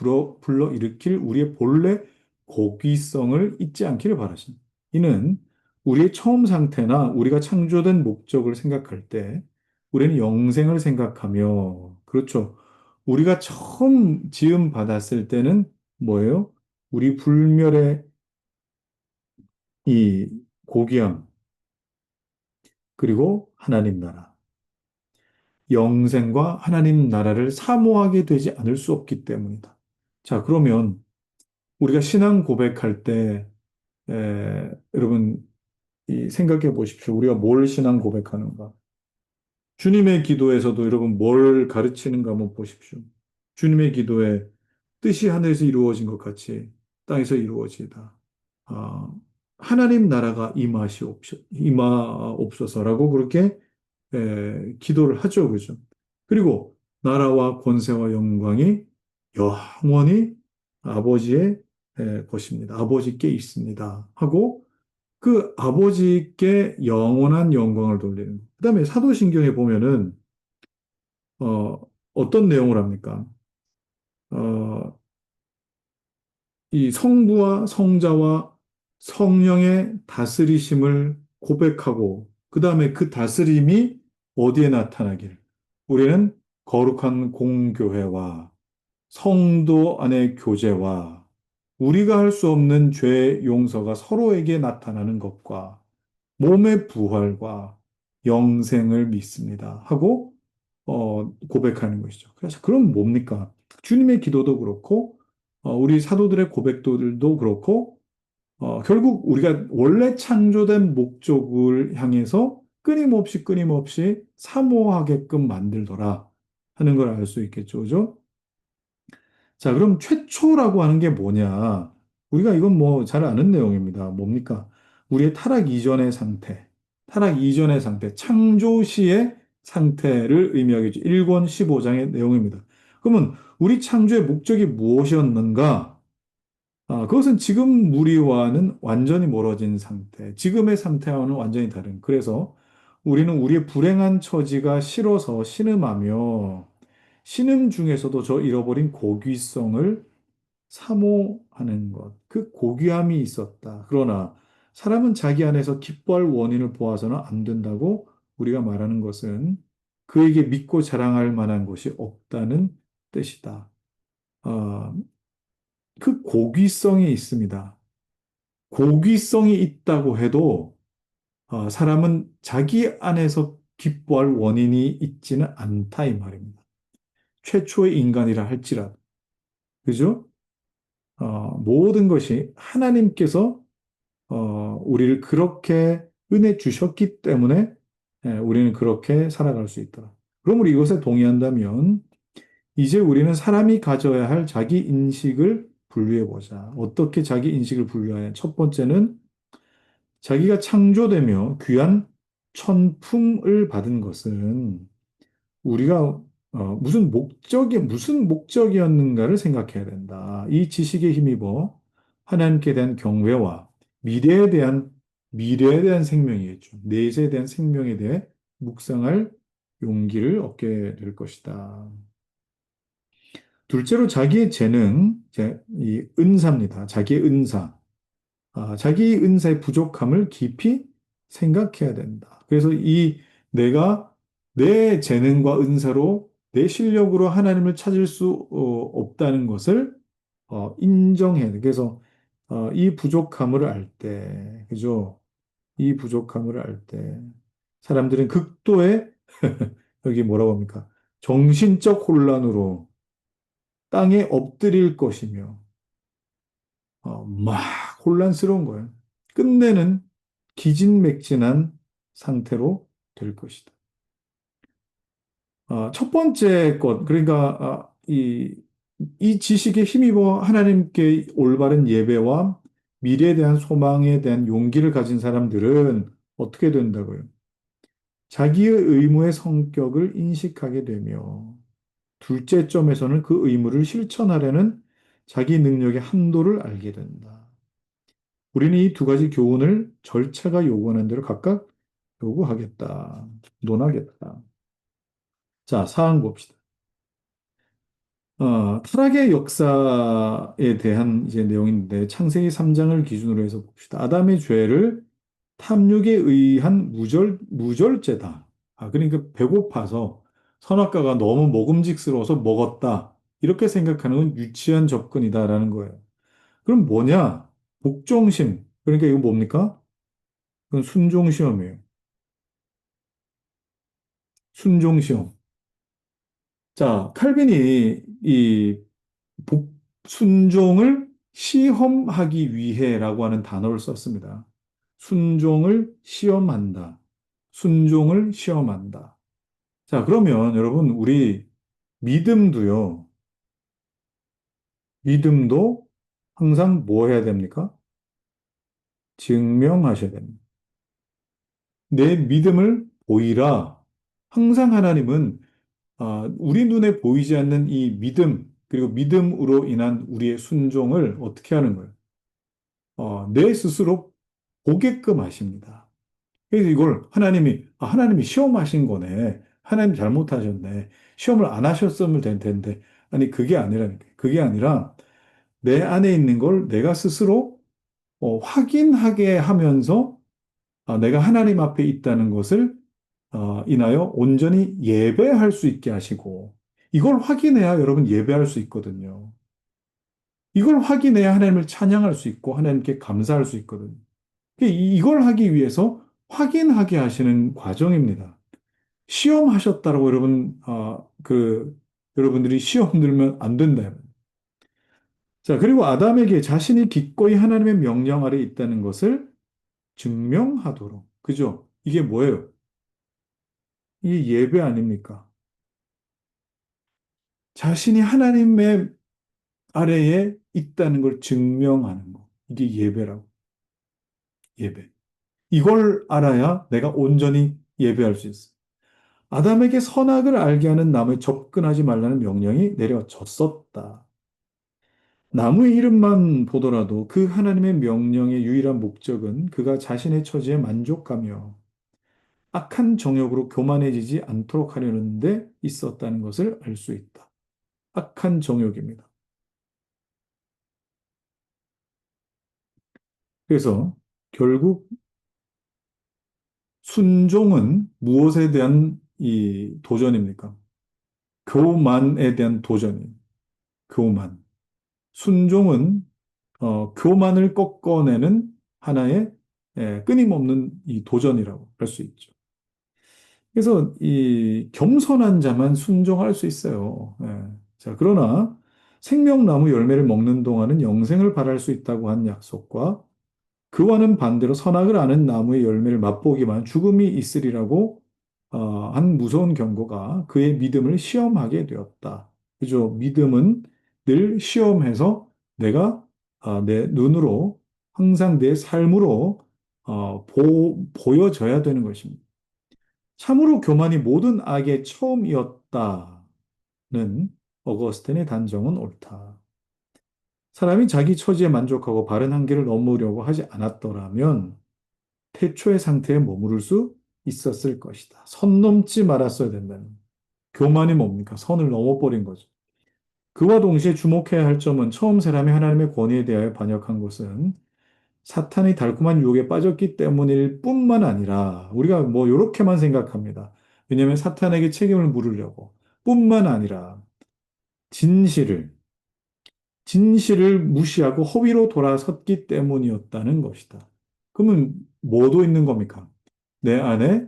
불러일으킬 우리의 본래 고귀성을 잊지 않기를 바라십니다. 이는 우리의 처음 상태나 우리가 창조된 목적을 생각할 때 우리는 영생을 생각하며 그렇죠. 우리가 처음 지음 받았을 때는 뭐예요? 우리 불멸의 이 고귀함 그리고 하나님 나라. 영생과 하나님 나라를 사모하게 되지 않을 수 없기 때문이다. 자, 그러면 우리가 신앙 고백할 때, 여러분, 생각해 보십시오. 우리가 뭘 신앙 고백하는가? 주님의 기도에서도 여러분 뭘 가르치는가 한번 보십시오. 주님의 기도에 뜻이 하늘에서 이루어진 것 같이 땅에서 이루어지다. 아, 하나님 나라가 임하옵소서라고 그렇게 기도를 하죠. 그죠? 그리고 나라와 권세와 영광이 영원히 아버지의 것입니다. 아버지께 있습니다. 하고 그 아버지께 영원한 영광을 돌리는. 그다음에 사도신경에 보면은 어, 어떤 내용을 합니까? 어, 이 성부와 성자와 성령의 다스리심을 고백하고, 그 다음에 그 다스림이 어디에 나타나기를? 우리는 거룩한 공교회와 성도 안의 교제와 우리가 할 수 없는 죄 용서가 서로에게 나타나는 것과 몸의 부활과 영생을 믿습니다. 하고 고백하는 것이죠. 그래서 그럼 뭡니까? 주님의 기도도 그렇고 우리 사도들의 고백들도 그렇고 결국 우리가 원래 창조된 목적을 향해서 끊임없이 사모하게끔 만들더라 하는 걸 알 수 있겠죠. 그죠? 자, 그럼 최초라고 하는 게 뭐냐? 우리가 이건 뭐 잘 아는 내용입니다. 뭡니까? 우리의 타락 이전의 상태, 창조 시의 상태를 의미하겠죠. 1권 15장의 내용입니다. 그러면 우리 창조의 목적이 무엇이었는가? 그것은 지금 우리와는 완전히 멀어진 상태, 지금의 상태와는 완전히 다른. 그래서 우리는 우리의 불행한 처지가 싫어서 신음하며 신음 중에서도 저 잃어버린 고귀성을 사모하는 것, 그 고귀함이 있었다. 그러나 사람은 자기 안에서 기뻐할 원인을 보아서는 안 된다고 우리가 말하는 것은 그에게 믿고 자랑할 만한 것이 없다는 뜻이다. 어, 그 고귀성이 있습니다. 고귀성이 있다고 해도 사람은 자기 안에서 기뻐할 원인이 있지는 않다 이 말입니다. 최초의 인간이라 할지라도. 그죠? 모든 것이 하나님께서 우리를 그렇게 은혜 주셨기 때문에 우리는 그렇게 살아갈 수 있더라. 그럼 우리 이것에 동의한다면 이제 우리는 사람이 가져야 할 자기 인식을 분류해 보자. 어떻게 자기 인식을 분류하냐? 첫 번째는 자기가 창조되며 귀한 천품을 받은 것은 우리가 무슨 목적이었는가를 생각해야 된다. 이 지식에 힘입어 하나님께 대한 경외와 미래에 대한, 미래에 대한 생명이겠죠. 내세에 대한 생명에 대해 묵상할 용기를 얻게 될 것이다. 둘째로 자기의 재능, 이 은사입니다. 자기의 은사. 자기 은사의 부족함을 깊이 생각해야 된다. 그래서 내가 내 재능과 은사로 내 실력으로 하나님을 찾을 수 없다는 것을 인정해야 돼. 그래서 이 부족함을 알 때, 그죠? 이 부족함을 알 때, 사람들은 극도의 여기 뭐라고 합니까? 정신적 혼란으로 땅에 엎드릴 것이며 막 혼란스러운 거예요. 끝내는 기진맥진한 상태로 될 것이다. 첫 번째 것, 그러니까 이 지식에 힘입어 하나님께 올바른 예배와 미래에 대한 소망에 대한 용기를 가진 사람들은 어떻게 된다고요? 자기의 의무의 성격을 인식하게 되며 둘째 점에서는 그 의무를 실천하려는 자기 능력의 한도를 알게 된다. 우리는 이 두 가지 교훈을 절차가 요구하는 대로 각각 요구하겠다. 논하겠다. 자, 사항 봅시다. 타락의 역사에 대한 이제 내용인데 창세기 3장을 기준으로 해서 봅시다. 아담의 죄를 탐욕에 의한 무절죄다. 그러니까 배고파서 선악과가 너무 먹음직스러워서 먹었다. 이렇게 생각하는 건 유치한 접근이다라는 거예요. 그럼 뭐냐? 복종심. 그러니까 이거 뭡니까? 그건 순종시험이에요. 순종시험. 자, 칼빈이 이 순종을 시험하기 위해라고 하는 단어를 썼습니다. 순종을 시험한다. 순종을 시험한다. 자, 그러면 여러분, 우리 믿음도요, 믿음도 항상 뭐 해야 됩니까? 증명하셔야 됩니다. 내 믿음을 보이라. 항상 하나님은 우리 눈에 보이지 않는 이 믿음, 그리고 믿음으로 인한 우리의 순종을 어떻게 하는 거예요? 내 스스로 보게끔 하십니다. 그래서 이걸 하나님이 시험하신 거네. 하나님 잘못하셨네. 시험을 안 하셨으면 될 텐데. 아니, 그게 아니라니까. 그게 아니라 내 안에 있는 걸 내가 스스로 확인하게 하면서 내가 하나님 앞에 있다는 것을 인하여 온전히 예배할 수 있게 하시고, 이걸 확인해야 여러분 예배할 수 있거든요. 이걸 확인해야 하나님을 찬양할 수 있고 하나님께 감사할 수 있거든요. 이걸 하기 위해서 확인하게 하시는 과정입니다. 시험하셨다라고 여러분들이 시험 들면 안 된다. 자, 그리고 아담에게 자신이 기꺼이 하나님의 명령 아래 있다는 것을 증명하도록. 그죠? 이게 뭐예요? 이게 예배 아닙니까? 자신이 하나님의 아래에 있다는 걸 증명하는 거. 이게 예배라고. 예배. 이걸 알아야 내가 온전히 예배할 수 있어. 아담에게 선악을 알게 하는 나무에 접근하지 말라는 명령이 내려졌었다. 나무의 이름만 보더라도 그 하나님의 명령의 유일한 목적은 그가 자신의 처지에 만족하며 악한 정욕으로 교만해지지 않도록 하려는 데 있었다는 것을 알 수 있다. 악한 정욕입니다. 그래서 결국 순종은 무엇에 대한 이 도전입니까? 교만에 대한 도전이에요. 교만. 순종은 교만을 꺾어내는 하나의 끊임없는 이 도전이라고 할 수 있죠. 그래서 이 겸손한 자만 순종할 수 있어요. 자, 그러나 생명나무 열매를 먹는 동안은 영생을 바랄 수 있다고 한 약속과 그와는 반대로 선악을 아는 나무의 열매를 맛보기만 죽음이 있으리라고 한 무서운 경고가 그의 믿음을 시험하게 되었다. 그죠? 믿음은 늘 시험해서 내가 내 눈으로 항상 내 삶으로 보여져야 되는 것입니다. 참으로 교만이 모든 악의 처음이었다는 어거스틴의 단정은 옳다. 사람이 자기 처지에 만족하고 바른 한계를 넘으려고 하지 않았더라면 태초의 상태에 머무를 수 있었을 것이다. 선 넘지 말았어야 된다는. 교만이 뭡니까? 선을 넘어버린 거죠. 그와 동시에 주목해야 할 점은 처음 사람이 하나님의 권위에 대하여 반역한 것은 사탄의 달콤한 유혹에 빠졌기 때문일 뿐만 아니라 우리가 뭐 이렇게만 생각합니다. 왜냐하면 사탄에게 책임을 물으려고 뿐만 아니라 진실을 진실을 무시하고 허위로 돌아섰기 때문이었다는 것이다. 그러면 뭐도 있는 겁니까? 내 안에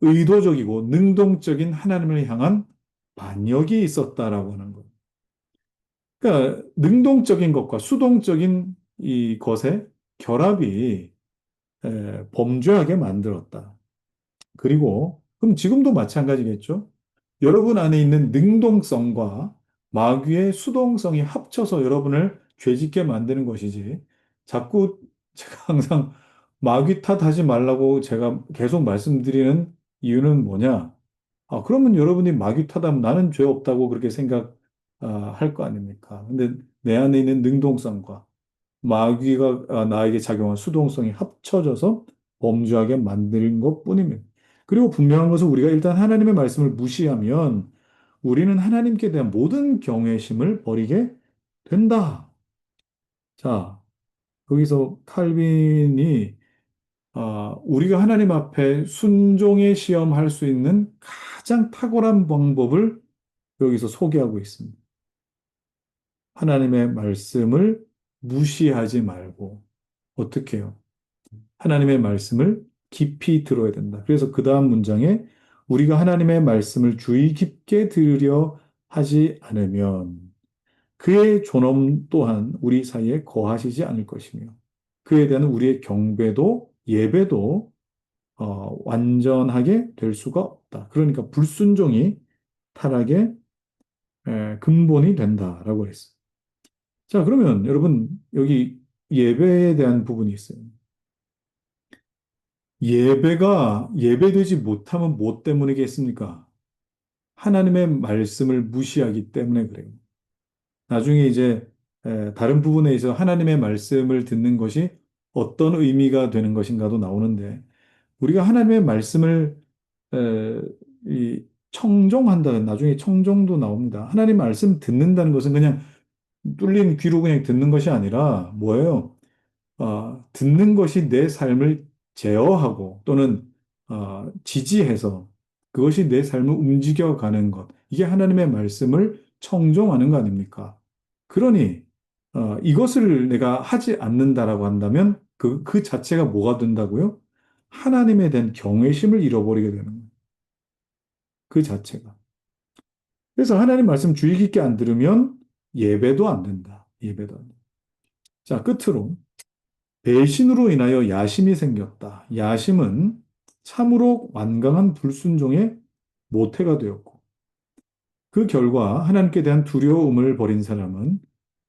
의도적이고 능동적인 하나님을 향한 반역이 있었다라고 하는 것. 그러니까 능동적인 것과 수동적인 이 것의 결합이 범죄하게 만들었다. 그리고 그럼 지금도 마찬가지겠죠? 여러분 안에 있는 능동성과 마귀의 수동성이 합쳐서 여러분을 죄짓게 만드는 것이지. 자꾸 제가 항상 마귀 탓하지 말라고 제가 계속 말씀드리는 이유는 뭐냐? 그러면 여러분이 마귀 탓하면 나는 죄 없다고 그렇게 생각할 거 아닙니까? 근데 내 안에 있는 능동성과 마귀가 나에게 작용한 수동성이 합쳐져서 범죄하게 만드는 것뿐입니다. 그리고 분명한 것은 우리가 일단 하나님의 말씀을 무시하면 우리는 하나님께 대한 모든 경외심을 버리게 된다. 자, 여기서 칼빈이 우리가 하나님 앞에 순종의 시험할 수 있는 가장 탁월한 방법을 여기서 소개하고 있습니다. 하나님의 말씀을 무시하지 말고 어떻게 해요? 하나님의 말씀을 깊이 들어야 된다. 그래서 그 다음 문장에 우리가 하나님의 말씀을 주의 깊게 들으려 하지 않으면 그의 존엄 또한 우리 사이에 거하시지 않을 것이며 그에 대한 우리의 경배도 예배도 완전하게 될 수가 없다. 그러니까 불순종이 타락의 근본이 된다라고 했어요. 자, 그러면 여러분 여기 예배에 대한 부분이 있어요. 예배가 예배되지 못하면 뭐 때문이겠습니까? 하나님의 말씀을 무시하기 때문에 그래요. 나중에 이제 다른 부분에 있어 하나님의 말씀을 듣는 것이 어떤 의미가 되는 것인가도 나오는데 우리가 하나님의 말씀을 에, 이 청종한다는 나중에 청종도 나옵니다. 하나님 말씀 듣는다는 것은 그냥 뚫린 귀로 그냥 듣는 것이 아니라 뭐예요? 듣는 것이 내 삶을 제어하고 또는 지지해서 그것이 내 삶을 움직여가는 것. 이게 하나님의 말씀을 청종하는 거 아닙니까? 그러니 이것을 내가 하지 않는다라고 한다면 그 자체가 뭐가 된다고요? 하나님에 대한 경외심을 잃어버리게 되는 거예요. 그 자체가. 그래서 하나님 말씀 주의 깊게 안 들으면 예배도 안 된다. 예배도 안 된다. 자, 끝으로 배신으로 인하여 야심이 생겼다. 야심은 참으로 완강한 불순종의 모태가 되었고, 그 결과 하나님께 대한 두려움을 버린 사람은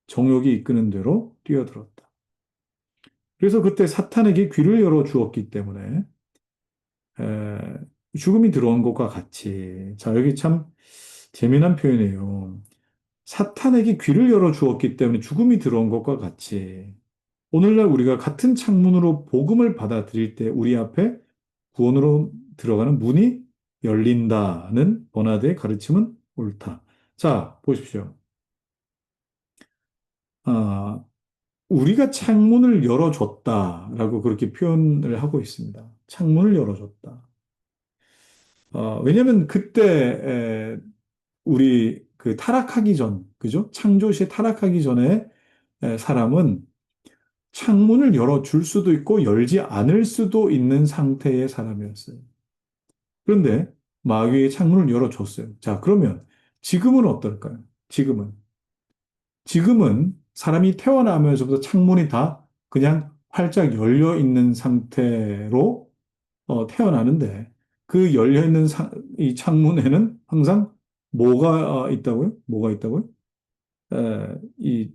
정욕이 이끄는 대로 뛰어들었다. 그래서 그때 사탄에게 귀를 열어 주었기 때문에 에, 죽음이 들어온 것과 같이, 자, 여기 참 재미난 표현이에요. 사탄에게 귀를 열어 주었기 때문에 죽음이 들어온 것과 같이 오늘날 우리가 같은 창문으로 복음을 받아들일 때 우리 앞에 구원으로 들어가는 문이 열린다는 버나드의 가르침은 옳다. 자, 보십시오. 아, 우리가 창문을 열어줬다라고 그렇게 표현을 하고 있습니다. 창문을 열어줬다. 왜냐하면 그때 우리 그 타락하기 전, 그죠? 창조시 타락하기 전에 사람은 창문을 열어줄 수도 있고 열지 않을 수도 있는 상태의 사람이었어요. 그런데 마귀의 창문을 열어줬어요. 자, 그러면 지금은 어떨까요? 지금은 사람이 태어나면서부터 창문이 다 그냥 활짝 열려 있는 상태로 태어나는데 그 열려 있는 이 창문에는 항상 뭐가 있다고요? 뭐가 있다고요? 이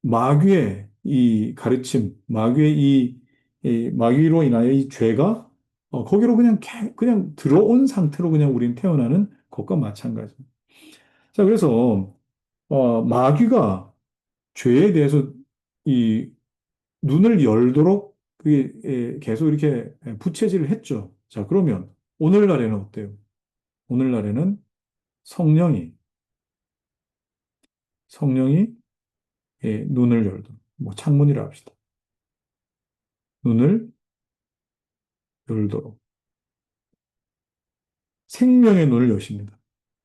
마귀의 이 가르침, 마귀의 이 마귀로 인하여 이 죄가 거기로 그냥 그냥 들어온 상태로 그냥 우린 태어나는 것과 마찬가지입니다. 자, 그래서 마귀가 죄에 대해서 이 눈을 열도록 그게 계속 이렇게 부채질을 했죠. 자, 그러면 오늘날에는 어때요? 오늘날에는 성령이 성령이 눈을 열도록 뭐 창문이라 합시다. 눈을 열도록 생명의 눈을 여십니다.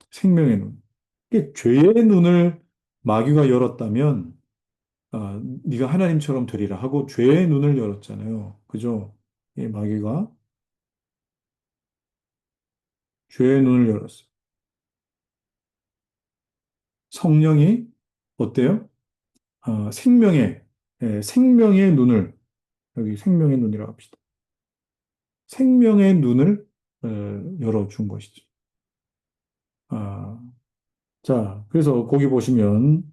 생명의 눈. 이게 죄의 눈을 마귀가 열었다면 네가 하나님처럼 되리라 하고 죄의 눈을 열었잖아요. 그죠? 이 마귀가 죄의 눈을 열었어요. 성령이 어때요? 생명의 눈을 여기 생명의 눈이라고 합시다. 생명의 눈을 열어준 것이죠. 아, 자, 그래서 거기 보시면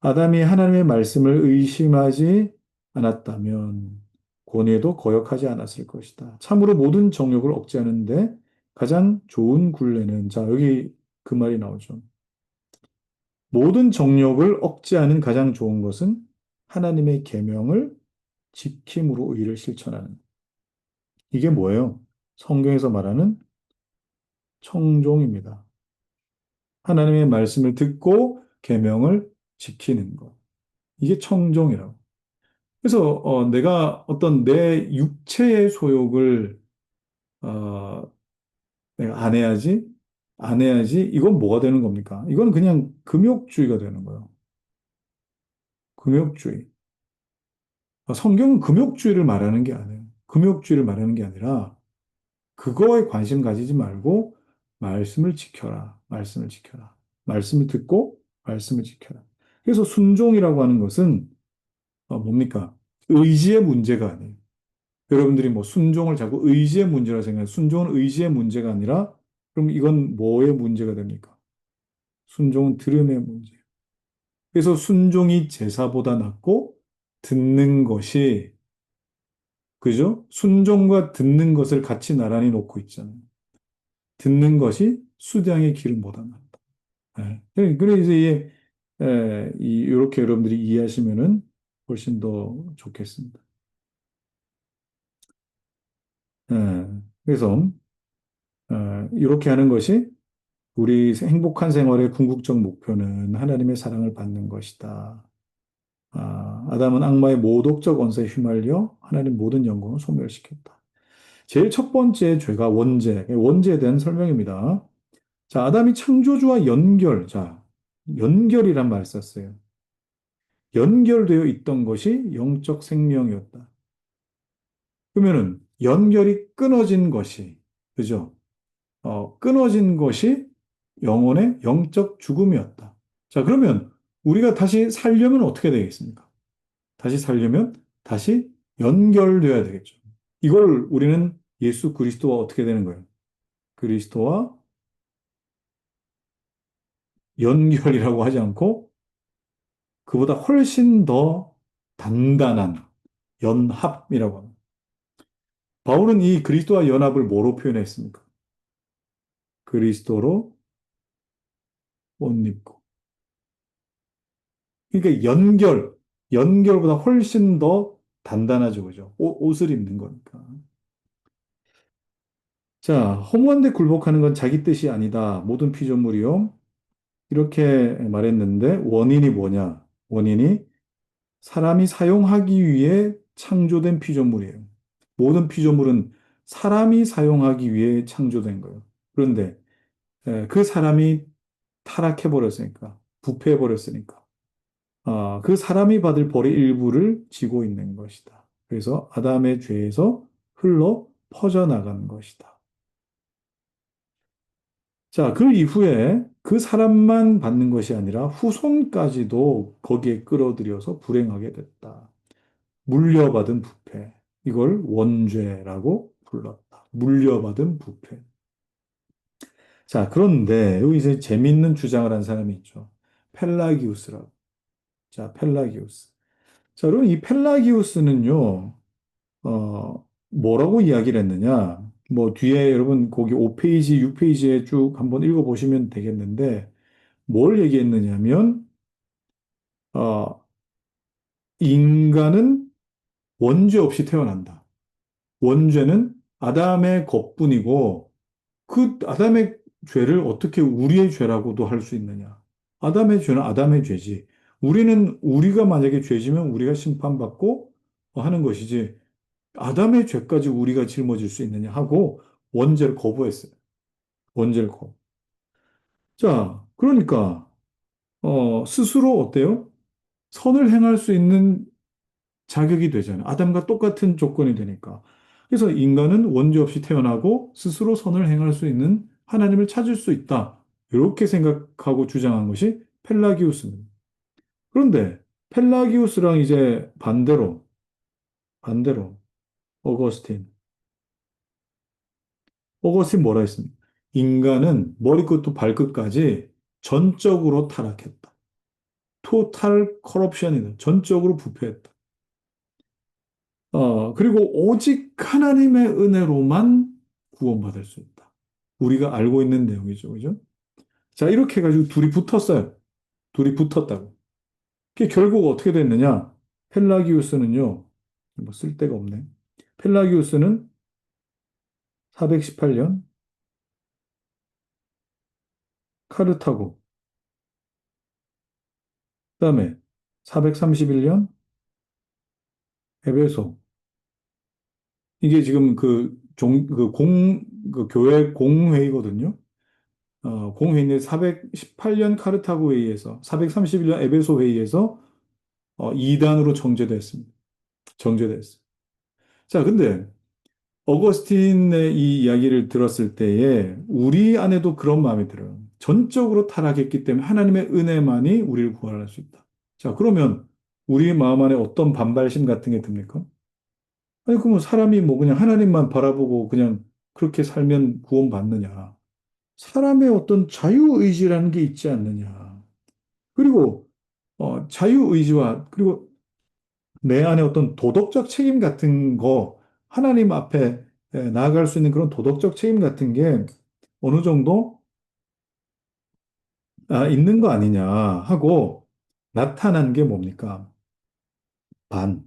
아담이 하나님의 말씀을 의심하지 않았다면 고뇌도 거역하지 않았을 것이다. 참으로 모든 정욕을 억제하는데 가장 좋은 굴레는 자, 여기 그 말이 나오죠. 모든 정욕을 억제하는 가장 좋은 것은 하나님의 계명을 지킴으로 의를 실천하는. 이게 뭐예요? 성경에서 말하는 청종입니다. 하나님의 말씀을 듣고 계명을 지키는 것. 이게 청종이라고. 그래서 내가 어떤 내 육체의 소욕을 어, 내가 안 해야지. 이건 뭐가 되는 겁니까? 이건 그냥 금욕주의가 되는 거예요. 금욕주의. 성경은 금욕주의를 말하는 게 아니에요. 금욕주의를 말하는 게 아니라 그거에 관심 가지지 말고 말씀을 지켜라. 말씀을 지켜라. 말씀을 듣고 말씀을 지켜라. 그래서 순종이라고 하는 것은 뭡니까? 의지의 문제가 아니에요. 여러분들이 뭐 순종을 자꾸 의지의 문제라 생각해요. 순종은 의지의 문제가 아니라 그럼 이건 뭐의 문제가 됩니까? 순종은 들음의 문제예요. 그래서 순종이 제사보다 낫고 듣는 것이 그죠? 순종과 듣는 것을 같이 나란히 놓고 있잖아요. 듣는 것이 수량의 기름보다 낫다. 그래서 이렇게 여러분들이 이해하시면은 훨씬 더 좋겠습니다. 예, 그래서 이렇게 하는 것이 우리 행복한 생활의 궁극적 목표는 하나님의 사랑을 받는 것이다. 아담은 악마의 모독적 언사에 휘말려 하나님 모든 영광을 소멸시켰다. 제일 첫 번째 죄가 원죄에 대한 설명입니다. 자, 아담이 창조주와 연결이란 말 썼어요. 연결되어 있던 것이 영적 생명이었다. 그러면은 연결이 끊어진 것이, 그죠? 끊어진 것이 영혼의 영적 죽음이었다. 자, 그러면 우리가 다시 살려면 어떻게 되겠습니까? 다시 살려면 다시 연결돼야 되겠죠. 이걸 우리는 예수 그리스도와 어떻게 되는 거예요? 그리스도와 연결이라고 하지 않고 그보다 훨씬 더 단단한 연합이라고 합니다. 바울은 이 그리스도와 연합을 뭐로 표현했습니까? 그리스도로 옷 입고. 그러니까 연결보다 훨씬 더 단단하죠, 그죠? 옷을 입는 거니까. 자, 허무한데 굴복하는 건 자기 뜻이 아니다. 모든 피조물이요. 이렇게 말했는데 원인이 뭐냐? 원인이 사람이 사용하기 위해 창조된 피조물이에요. 모든 피조물은 사람이 사용하기 위해 창조된 거예요. 그런데 그 사람이 타락해버렸으니까, 부패해버렸으니까, 그 사람이 받을 벌의 일부를 지고 있는 것이다. 그래서 아담의 죄에서 흘러 퍼져나가는 것이다. 자, 그 이후에 그 사람만 받는 것이 아니라 후손까지도 거기에 끌어들여서 불행하게 됐다. 물려받은 부패. 이걸 원죄라고 불렀다. 물려받은 부패. 자, 그런데 여기 이제 재밌는 주장을 한 사람이 있죠. 펠라기우스라고. 자, 펠라기우스. 자, 여러분 이 펠라기우스는요, 뭐라고 이야기를 했느냐? 뭐 뒤에 여러분 거기 5페이지, 6페이지에 쭉 한번 읽어보시면 되겠는데, 뭘 얘기했느냐면, 어, 인간은 원죄 없이 태어난다. 원죄는 아담의 것뿐이고, 그 아담의 죄를 어떻게 우리의 죄라고도 할 수 있느냐? 아담의 죄는 아담의 죄지. 우리가 만약에 죄지면 우리가 심판받고 하는 것이지. 아담의 죄까지 우리가 짊어질 수 있느냐 하고 원죄를 거부했어요. 원죄를 거부. 자, 그러니까 스스로 어때요? 선을 행할 수 있는 자격이 되잖아요. 아담과 똑같은 조건이 되니까. 그래서 인간은 원죄 없이 태어나고 스스로 선을 행할 수 있는 하나님을 찾을 수 있다. 이렇게 생각하고 주장한 것이 펠라기우스입니다. 그런데 펠라기우스랑 이제 반대로 어거스틴. 어거스틴 뭐라 했습니까? 인간은 머리끝부터 발끝까지 전적으로 타락했다. 토탈 커럽션이다. 전적으로 부패했다. 그리고 오직 하나님의 은혜로만 구원받을 수 있다. 우리가 알고 있는 내용이죠. 그죠? 자, 이렇게 해가지고 둘이 붙었어요. 둘이 붙었다고. 그게 결국 어떻게 됐느냐? 펠라기우스는요, 뭐 쓸데가 없네. 펠라기우스는 418년 카르타고, 그다음에 431년 에베소. 이게 지금 그 교회 공회의거든요. 공회의인데 418년 카르타고 회의에서, 431년 에베소 회의에서 이단으로 정제됐습니다. 정제됐어요. 자, 근데 어거스틴의 이 이야기를 들었을 때에 우리 안에도 그런 마음이 들어요. 전적으로 타락했기 때문에 하나님의 은혜만이 우리를 구원할 수 있다. 자, 그러면 우리 마음 안에 어떤 반발심 같은 게 듭니까? 아니, 그러면 사람이 뭐 그냥 하나님만 바라보고 그냥 그렇게 살면 구원받느냐? 사람의 어떤 자유의지라는 게 있지 않느냐? 그리고 자유의지와 그리고 내 안에 어떤 도덕적 책임 같은 거 하나님 앞에 나아갈 수 있는 그런 도덕적 책임 같은 게 어느 정도 있는 거 아니냐 하고 나타난 게 뭡니까? 반,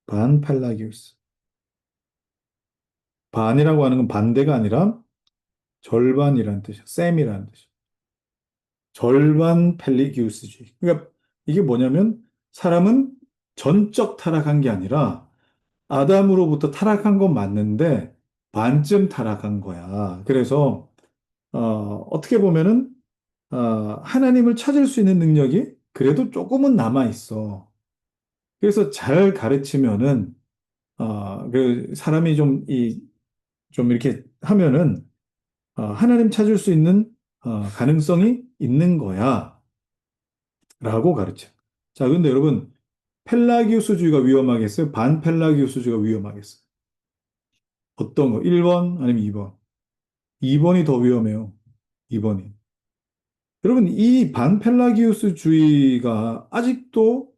반팔라기우스. 반이라고 하는 건 반대가 아니라 절반이라는 뜻이야. 셈이라는 뜻이야. 절반 펠리기우스주의. 그러니까 이게 뭐냐면 사람은 전적 타락한 게 아니라 아담으로부터 타락한 건 맞는데 반쯤 타락한 거야. 그래서 어떻게 보면은 하나님을 찾을 수 있는 능력이 그래도 조금은 남아 있어. 그래서 잘 가르치면은 그 사람이 좀 이렇게 하면은 하나님 찾을 수 있는 가능성이 있는 거야. 라고 가르쳐. 자, 근데 여러분, 펠라기우스주의가 위험하겠어요? 반펠라기우스주의가 위험하겠어요? 어떤 거? 1번 아니면 2번? 2번이 더 위험해요. 2번이. 여러분, 이 반펠라기우스주의가 아직도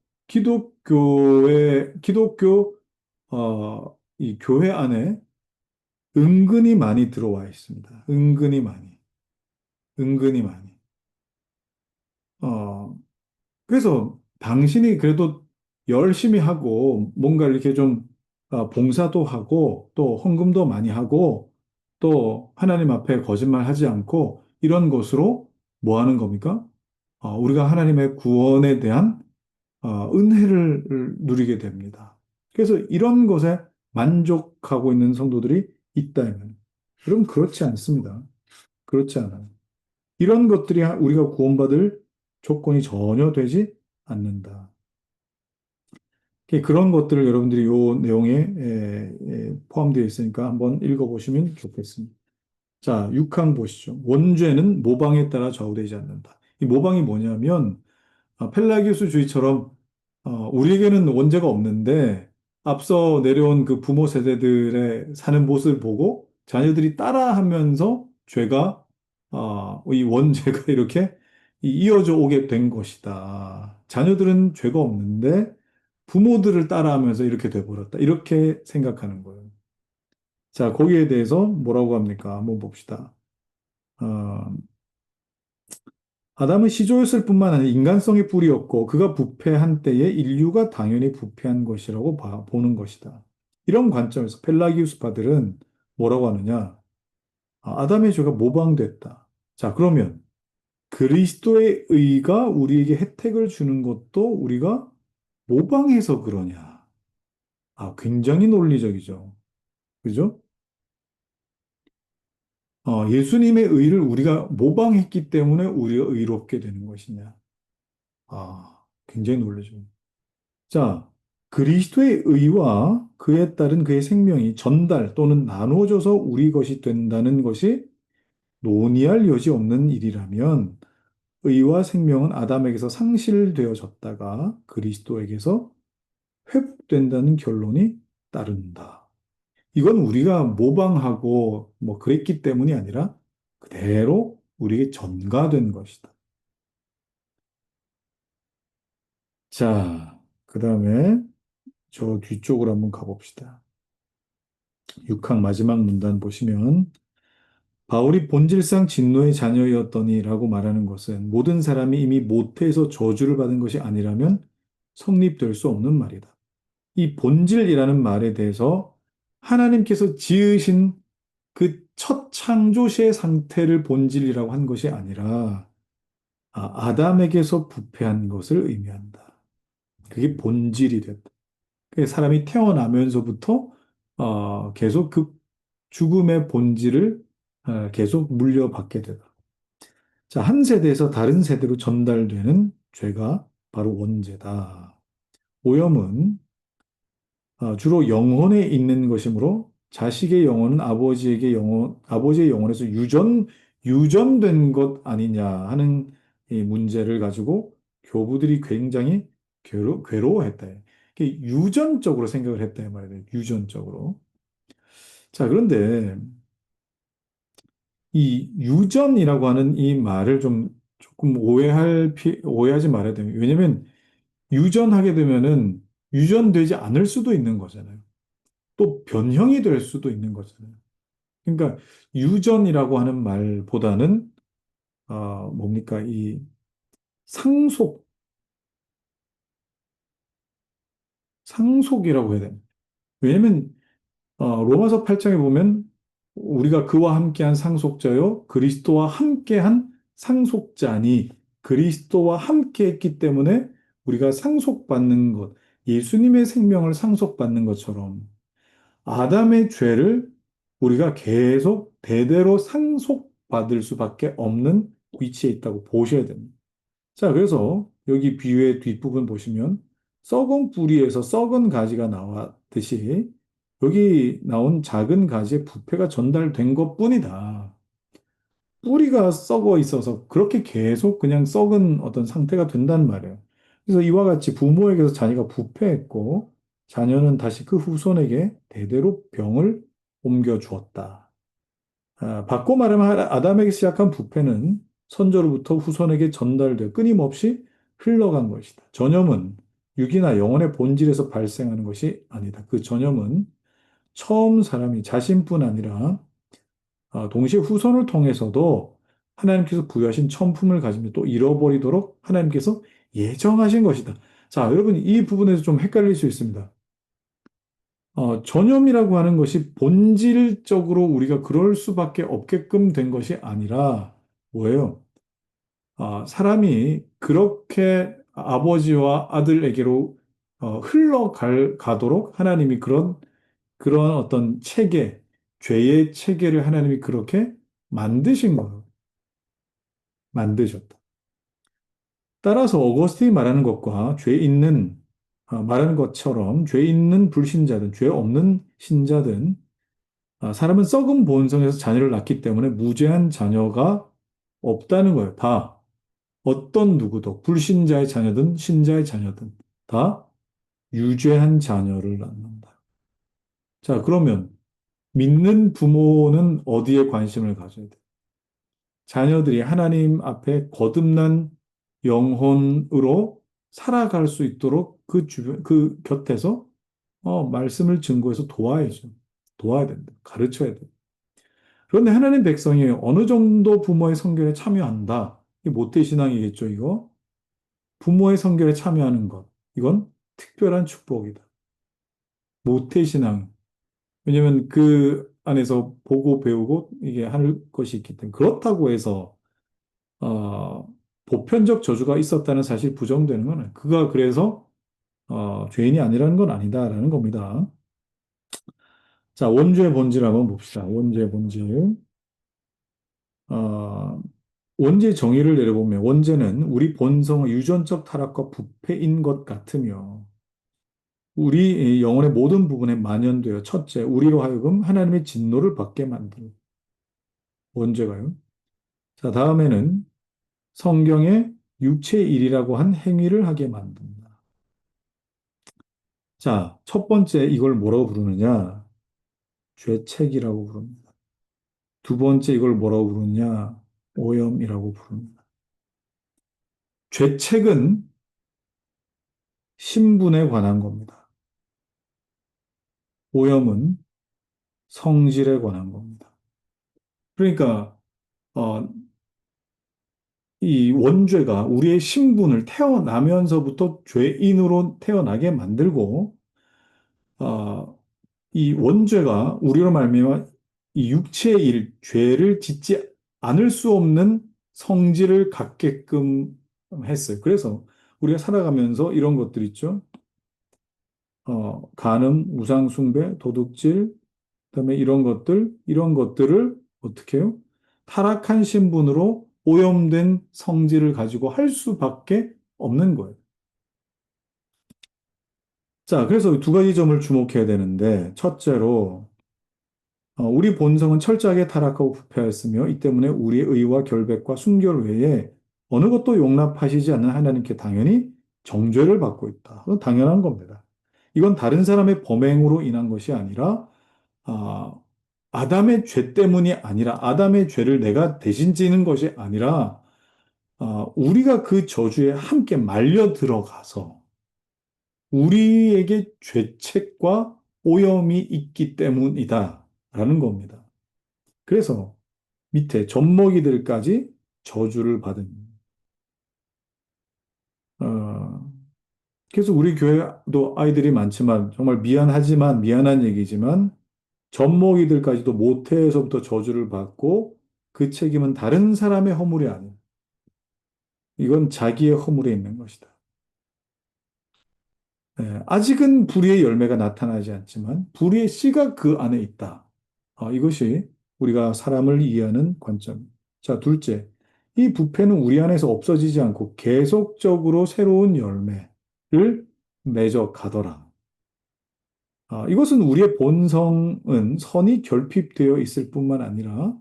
이 교회 안에 은근히 많이 들어와 있습니다. 은근히 많이. 은근히 많이. 어, 그래서 당신이 그래도 열심히 하고 뭔가 이렇게 좀 봉사도 하고 또 헌금도 많이 하고 또 하나님 앞에 거짓말 하지 않고 이런 것으로 뭐 하는 겁니까? 우리가 하나님의 구원에 대한 은혜를 누리게 됩니다. 그래서 이런 것에 만족하고 있는 성도들이 있다면 여러분 그렇지 않습니다. 그렇지 않아요. 이런 것들이 우리가 구원받을 조건이 전혀 되지 않는다. 그런 것들을 여러분들이 요 내용에 포함되어 있으니까 한번 읽어보시면 좋겠습니다. 자, 6항 보시죠. 원죄는 모방에 따라 좌우되지 않는다. 이 모방이 뭐냐면 펠라기우스 주의처럼 우리에게는 원죄가 없는데 앞서 내려온 그 부모 세대들의 사는 모습을 보고 자녀들이 따라하면서 죄가 이 원죄가 이렇게 이어져 오게 된 것이다. 자녀들은 죄가 없는데 부모들을 따라하면서 이렇게 돼버렸다. 이렇게 생각하는 거예요. 자, 거기에 대해서 뭐라고 합니까? 한번 봅시다. 어, 아담은 시조였을 뿐만 아니라 인간성의 뿌리였고 그가 부패한 때에 인류가 당연히 부패한 것이라고 보는 것이다. 이런 관점에서 펠라기우스파들은 뭐라고 하느냐? 아담의 죄가 모방됐다. 자, 그러면 그리스도의 의가 우리에게 혜택을 주는 것도 우리가 모방해서 그러냐? 굉장히 논리적이죠. 그죠? 예수님의 의를 우리가 모방했기 때문에 우리가 의롭게 되는 것이냐? 굉장히 논리죠. 자, 그리스도의 의와 그에 따른 그의 생명이 전달 또는 나눠져서 우리 것이 된다는 것이 논의할 여지 없는 일이라면 의와 생명은 아담에게서 상실되어졌다가 그리스도에게서 회복된다는 결론이 따른다. 이건 우리가 모방하고 뭐 그랬기 때문이 아니라 그대로 우리에게 전가된 것이다. 자, 그 다음에 저 뒤쪽으로 한번 가봅시다. 6항 마지막 문단 보시면 바울이 본질상 진노의 자녀였더니라고 말하는 것은 모든 사람이 이미 모태에서 저주를 받은 것이 아니라면 성립될 수 없는 말이다. 이 본질이라는 말에 대해서 하나님께서 지으신 그 첫 창조시의 상태를 본질이라고 한 것이 아니라 아담에게서 부패한 것을 의미한다. 그게 본질이 됐다. 그 사람이 태어나면서부터 계속 그 죽음의 본질을 계속 물려받게 되다. 자, 한 세대에서 다른 세대로 전달되는 죄가 바로 원죄다. 오염은 주로 영혼에 있는 것이므로 자식의 영혼은 아버지의 영혼에서 유전 유전된 것 아니냐 하는 이 문제를 가지고 교부들이 굉장히 괴로워했다. 이게 유전적으로 생각을 했다 말이에요. 유전적으로. 자, 그런데 이 유전이라고 하는 이 말을 좀 조금 오해하지 말아야 됩니다. 왜냐면 유전하게 되면은 유전되지 않을 수도 있는 거잖아요. 또 변형이 될 수도 있는 거잖아요. 그러니까 유전이라고 하는 말보다는 뭡니까? 이 상속, 상속이라고 해야 됩니다. 왜냐면 로마서 8장에 보면 우리가 그와 함께한 상속자요 그리스도와 함께한 상속자니 그리스도와 함께했기 때문에 우리가 상속받는 것, 예수님의 생명을 상속받는 것처럼 아담의 죄를 우리가 계속 대대로 상속받을 수밖에 없는 위치에 있다고 보셔야 됩니다. 자, 그래서 여기 비유의 뒷부분 보시면 썩은 뿌리에서 썩은 가지가 나왔듯이 여기 나온 작은 가지에 부패가 전달된 것뿐이다. 뿌리가 썩어 있어서 그렇게 계속 그냥 썩은 어떤 상태가 된단 말이에요. 그래서 이와 같이 부모에게서 자녀가 부패했고 자녀는 다시 그 후손에게 대대로 병을 옮겨 주었다. 바꿔 말하면 아담에게 시작한 부패는 선조로부터 후손에게 전달되어 끊임없이 흘러간 것이다. 전염은 육이나 영혼의 본질에서 발생하는 것이 아니다. 그 전염은 처음 사람이 자신뿐 아니라 동시에 후손을 통해서도 하나님께서 부여하신 천품을 가지며 또 잃어버리도록 하나님께서 예정하신 것이다. 자, 여러분 이 부분에서 좀 헷갈릴 수 있습니다. 전염이라고 하는 것이 본질적으로 우리가 그럴 수밖에 없게끔 된 것이 아니라 뭐예요? 사람이 그렇게 아버지와 아들에게로 가도록 하나님이 그런 어떤 체계, 죄의 체계를 하나님이 그렇게 만드신 거예요. 만드셨다. 따라서 어거스틴이 말하는 것과 말하는 것처럼 죄 있는 불신자든 죄 없는 신자든 사람은 썩은 본성에서 자녀를 낳기 때문에 무죄한 자녀가 없다는 거예요. 다 어떤 누구도 불신자의 자녀든 신자의 자녀든 다 유죄한 자녀를 낳는다. 자, 그러면 믿는 부모는 어디에 관심을 가져야 돼? 자녀들이 하나님 앞에 거듭난 영혼으로 살아갈 수 있도록 그 곁에서 말씀을 증거해서 도와야죠. 도와야 된다. 가르쳐야 돼. 그런데 하나님 백성이 어느 정도 부모의 성결에 참여한다. 이게 모태신앙이겠죠, 이거? 부모의 성결에 참여하는 것. 이건 특별한 축복이다. 모태신앙. 왜냐면 그 안에서 보고 배우고 이게 할 것이 있기 때문에. 그렇다고 해서, 어, 보편적 저주가 있었다는 사실 부정되는 거는 그가 그래서, 죄인이 아니라는 건 아니다라는 겁니다. 자, 원죄의 본질 한번 봅시다. 원죄의 본질. 어, 원죄의 정의를 내려보면 원죄는 우리 본성의 유전적 타락과 부패인 것 같으며 우리 영혼의 모든 부분에 만연되어 첫째, 우리로 하여금 하나님의 진노를 받게 만드는 원죄가요. 자, 다음에는 성경에 육체의 일이라고 한 행위를 하게 만든다. 자, 첫 번째 이걸 뭐라고 부르느냐? 죄책이라고 부릅니다. 두 번째 이걸 뭐라고 부르느냐? 오염이라고 부릅니다. 죄책은 신분에 관한 겁니다. 오염은 성질에 관한 겁니다. 그러니까 어, 이 원죄가 우리의 신분을 태어나면서부터 죄인으로 태어나게 만들고 어, 이 원죄가 우리로 말미암아 이 육체의 일, 죄를 짓지 않을 수 없는 성질을 갖게끔 했어요. 그래서 우리가 살아가면서 이런 것들 있죠. 간음, 우상 숭배, 도둑질, 그다음에 이런 것들을 어떻게 해요? 타락한 신분으로 오염된 성질을 가지고 할 수밖에 없는 거예요. 자, 그래서 두 가지 점을 주목해야 되는데, 첫째로, 우리 본성은 철저하게 타락하고 부패하였으며 이 때문에 우리의 의와 결백과 순결 외에 어느 것도 용납하시지 않는 하나님께 당연히 정죄를 받고 있다. 그건 당연한 겁니다. 이건 다른 사람의 범행으로 인한 것이 아니라 아, 아담의 죄 때문이 아니라 아담의 죄를 내가 대신 지는 것이 아니라 우리가 그 저주에 함께 말려 들어가서 우리에게 죄책과 오염이 있기 때문이다라는 겁니다. 그래서 밑에 젖먹이들까지 저주를 받은. 어, 그래서 우리 교회도 아이들이 많지만 정말 미안하지만 미안한 얘기지만 젖먹이들까지도 모태에서부터 저주를 받고 그 책임은 다른 사람의 허물이 아닌 이건 자기의 허물에 있는 것이다. 아직은 불의의 열매가 나타나지 않지만 불의의 씨가 그 안에 있다. 이것이 우리가 사람을 이해하는 관점. 자, 둘째, 이 부패는 우리 안에서 없어지지 않고 계속적으로 새로운 열매를 맺어 가더라. 이것은 우리의 본성은 선이 결핍되어 있을 뿐만 아니라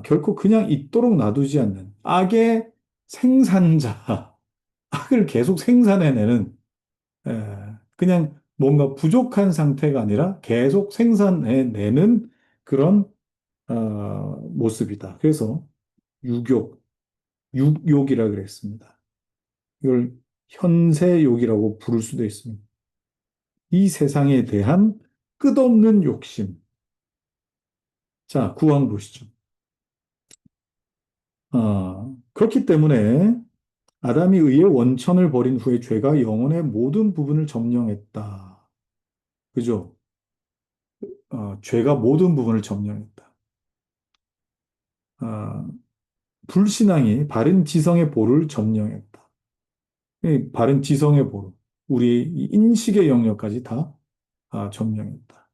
결코 그냥 있도록 놔두지 않는 악의 생산자, 악을 계속 생산해내는 그냥 뭔가 부족한 상태가 아니라 계속 생산해내는 그런 모습이다. 그래서 유욕, 육욕이라 그랬습니다. 이걸 현세욕이라고 부를 수도 있습니다. 이 세상에 대한 끝없는 욕심. 자, 구왕 보시죠. 그렇기 때문에 아담이 의의 원천을 버린 후에 죄가 영혼의 모든 부분을 점령했다. 그죠? 죄가 모든 부분을 점령했다. 아, 불신앙이 바른 지성의 보를 점령했다. 이 바른 지성의 보를, 우리 이 인식의 영역까지 다 점령했다.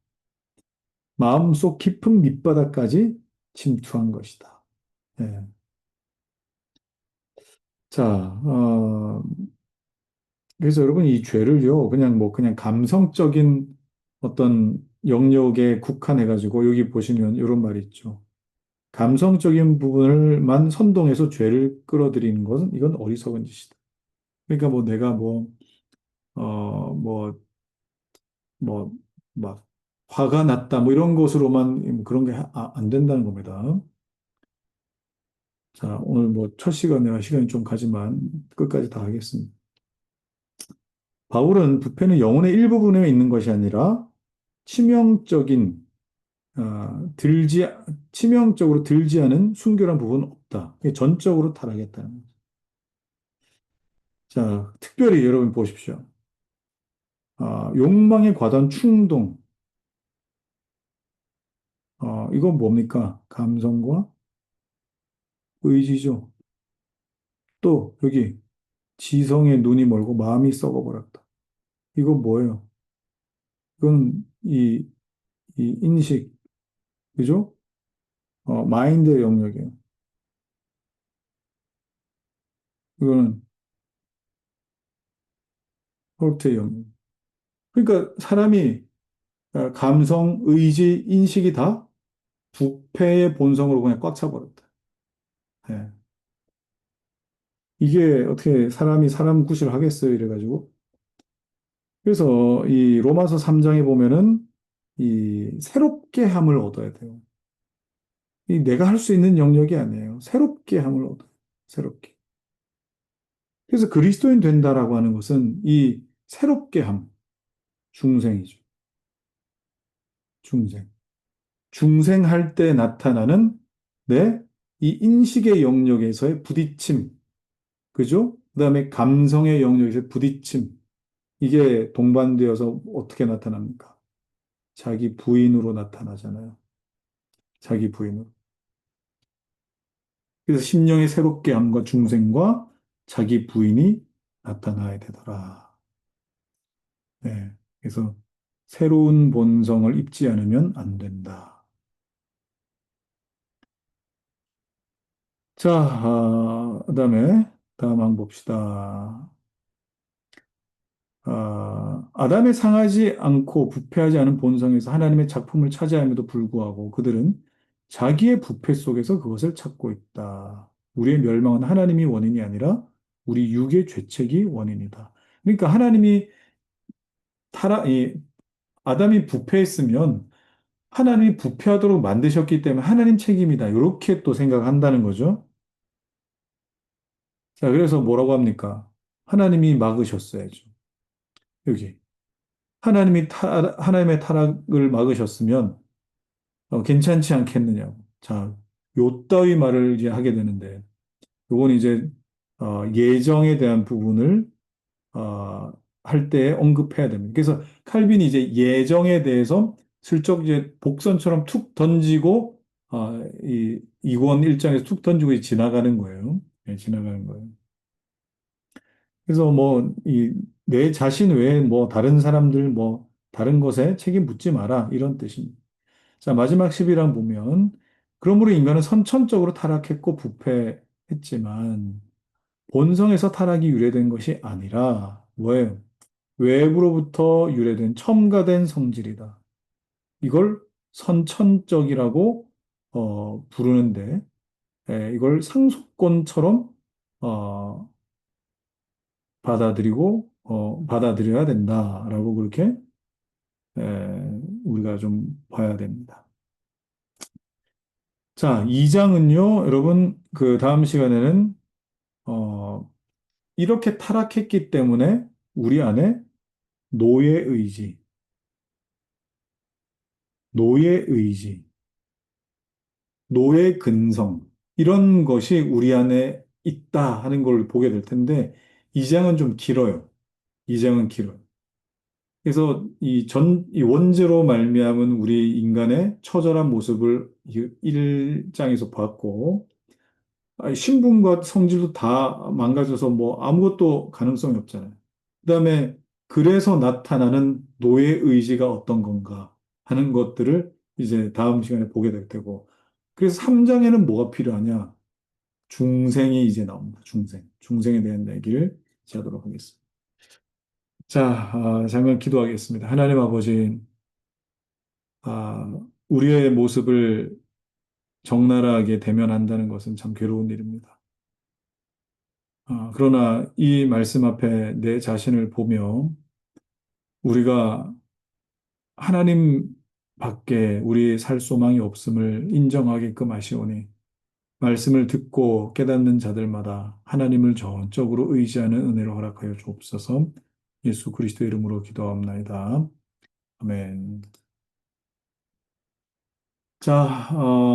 마음속 깊은 밑바닥까지 침투한 것이다. 예. 자, 그래서 여러분 이 죄를요, 그냥 뭐 그냥 감성적인 어떤 영역에 국한해가지고 여기 보시면 이런 말이 있죠. 감성적인 부분을만 선동해서 죄를 끌어들이는 것은 이건 어리석은 짓이다. 그러니까 뭐 내가 어, 뭐, 뭐, 막, 화가 났다, 뭐 이런 것으로만 그런 게 안 된다는 겁니다. 자, 오늘 뭐 첫 시간이라 시간이 좀 가지만 끝까지 다 하겠습니다. 바울은 부패는 영혼의 일부분에 있는 것이 아니라 치명적인, 들지, 치명적으로 들지 않은 순결한 부분은 없다. 이게 전적으로 타락했다는 거죠. 자, 특별히 여러분 보십시오. 욕망의 과도한 충동, 이건 뭡니까? 감성과 의지죠. 또 여기 지성의 눈이 멀고 마음이 썩어버렸다. 이건 뭐예요? 이건 이 인식, 그죠? 마인드의 영역이에요. 이거는 헐트의 영역. 그러니까 사람이 감성, 의지, 인식이 다 부패의 본성으로 그냥 꽉 차버렸다. 예. 이게 어떻게 사람이 사람 구실을 하겠어요? 이래가지고. 그래서 이 로마서 3장에 보면은 이 새롭게 함을 얻어야 돼요. 이 내가 할 수 있는 영역이 아니에요. 새롭게 함을 얻어요. 새롭게. 그래서 그리스도인 된다라고 하는 것은 이 새롭게 함, 중생이죠. 중생. 중생할 때 나타나는 이 인식의 영역에서의 부딪힘, 그죠? 그다음에 감성의 영역에서의 부딪힘. 이게 동반되어서 어떻게 나타납니까? 자기 부인으로 나타나잖아요. 자기 부인으로. 그래서 심령의 새롭게 함과 중생과 자기 부인이 나타나야 되더라. 네. 그래서 새로운 본성을 입지 않으면 안 된다. 자, 그다음에 다음 항 봅시다. 아담의 상하지 않고 부패하지 않은 본성에서 하나님의 작품을 차지함에도 불구하고 그들은 자기의 부패 속에서 그것을 찾고 있다. 우리의 멸망은 하나님이 원인이 아니라 우리 육의 죄책이 원인이다. 그러니까 이 아담이 부패했으면 하나님이 부패하도록 만드셨기 때문에 하나님 책임이다. 이렇게 또 생각한다는 거죠. 자, 그래서 뭐라고 합니까? 하나님이 막으셨어야죠. 여기. 하나님의 타락을 막으셨으면 괜찮지 않겠느냐고. 자, 요 따위 말을 이제 하게 되는데, 요건 이제 예정에 대한 부분을 어, 할 때 언급해야 됩니다. 그래서 칼빈이 이제 예정에 대해서 슬쩍 이제 복선처럼 툭 던지고 이 이권 일장에서 툭 던지고 지나가는 거예요. 네, 지나가는 거예요. 그래서 뭐 이 내 자신 외에 뭐 다른 사람들 뭐 다른 것에 책임 묻지 마라 이런 뜻입니다. 자, 마지막 10이랑 보면 그러므로 인간은 선천적으로 타락했고 부패했지만 본성에서 타락이 유래된 것이 아니라 뭐예요? 외부로부터 유래된 첨가된 성질이다. 이걸 선천적이라고 부르는데 이걸 상속권처럼 어, 받아들여야 된다라고 그렇게 우리가 좀 봐야 됩니다. 자, 2장은요, 여러분, 그 다음 시간에는 어, 이렇게 타락했기 때문에 우리 안에 노예의지, 노예의지, 노예 근성, 이런 것이 우리 안에 있다 하는 걸 보게 될 텐데, 이 장은 좀 길어요. 이 장은 길어요. 그래서 이 원죄로 말미암은 우리 인간의 처절한 모습을 이 1장에서 봤고, 신분과 성질도 다 망가져서 뭐 아무것도 가능성이 없잖아요. 그다음에 그래서 나타나는 노예 의지가 어떤 건가 하는 것들을 이제 다음 시간에 보게 될 테고. 그래서 3장에는 뭐가 필요하냐? 중생이 이제 나옵니다. 중생. 중생에 대한 얘기를 이제 하도록 하겠습니다. 자, 잠깐 기도하겠습니다. 하나님 아버지, 우리의 모습을 적나라하게 대면한다는 것은 참 괴로운 일입니다. 그러나 이 말씀 앞에 내 자신을 보며 우리가 하나님 밖에 우리 살 소망이 없음을 인정하게끔 하시오니 말씀을 듣고 깨닫는 자들마다 하나님을 전적으로 의지하는 은혜를 허락하여 주옵소서. 예수 그리스도 이름으로 기도합나이다. 아멘. 자,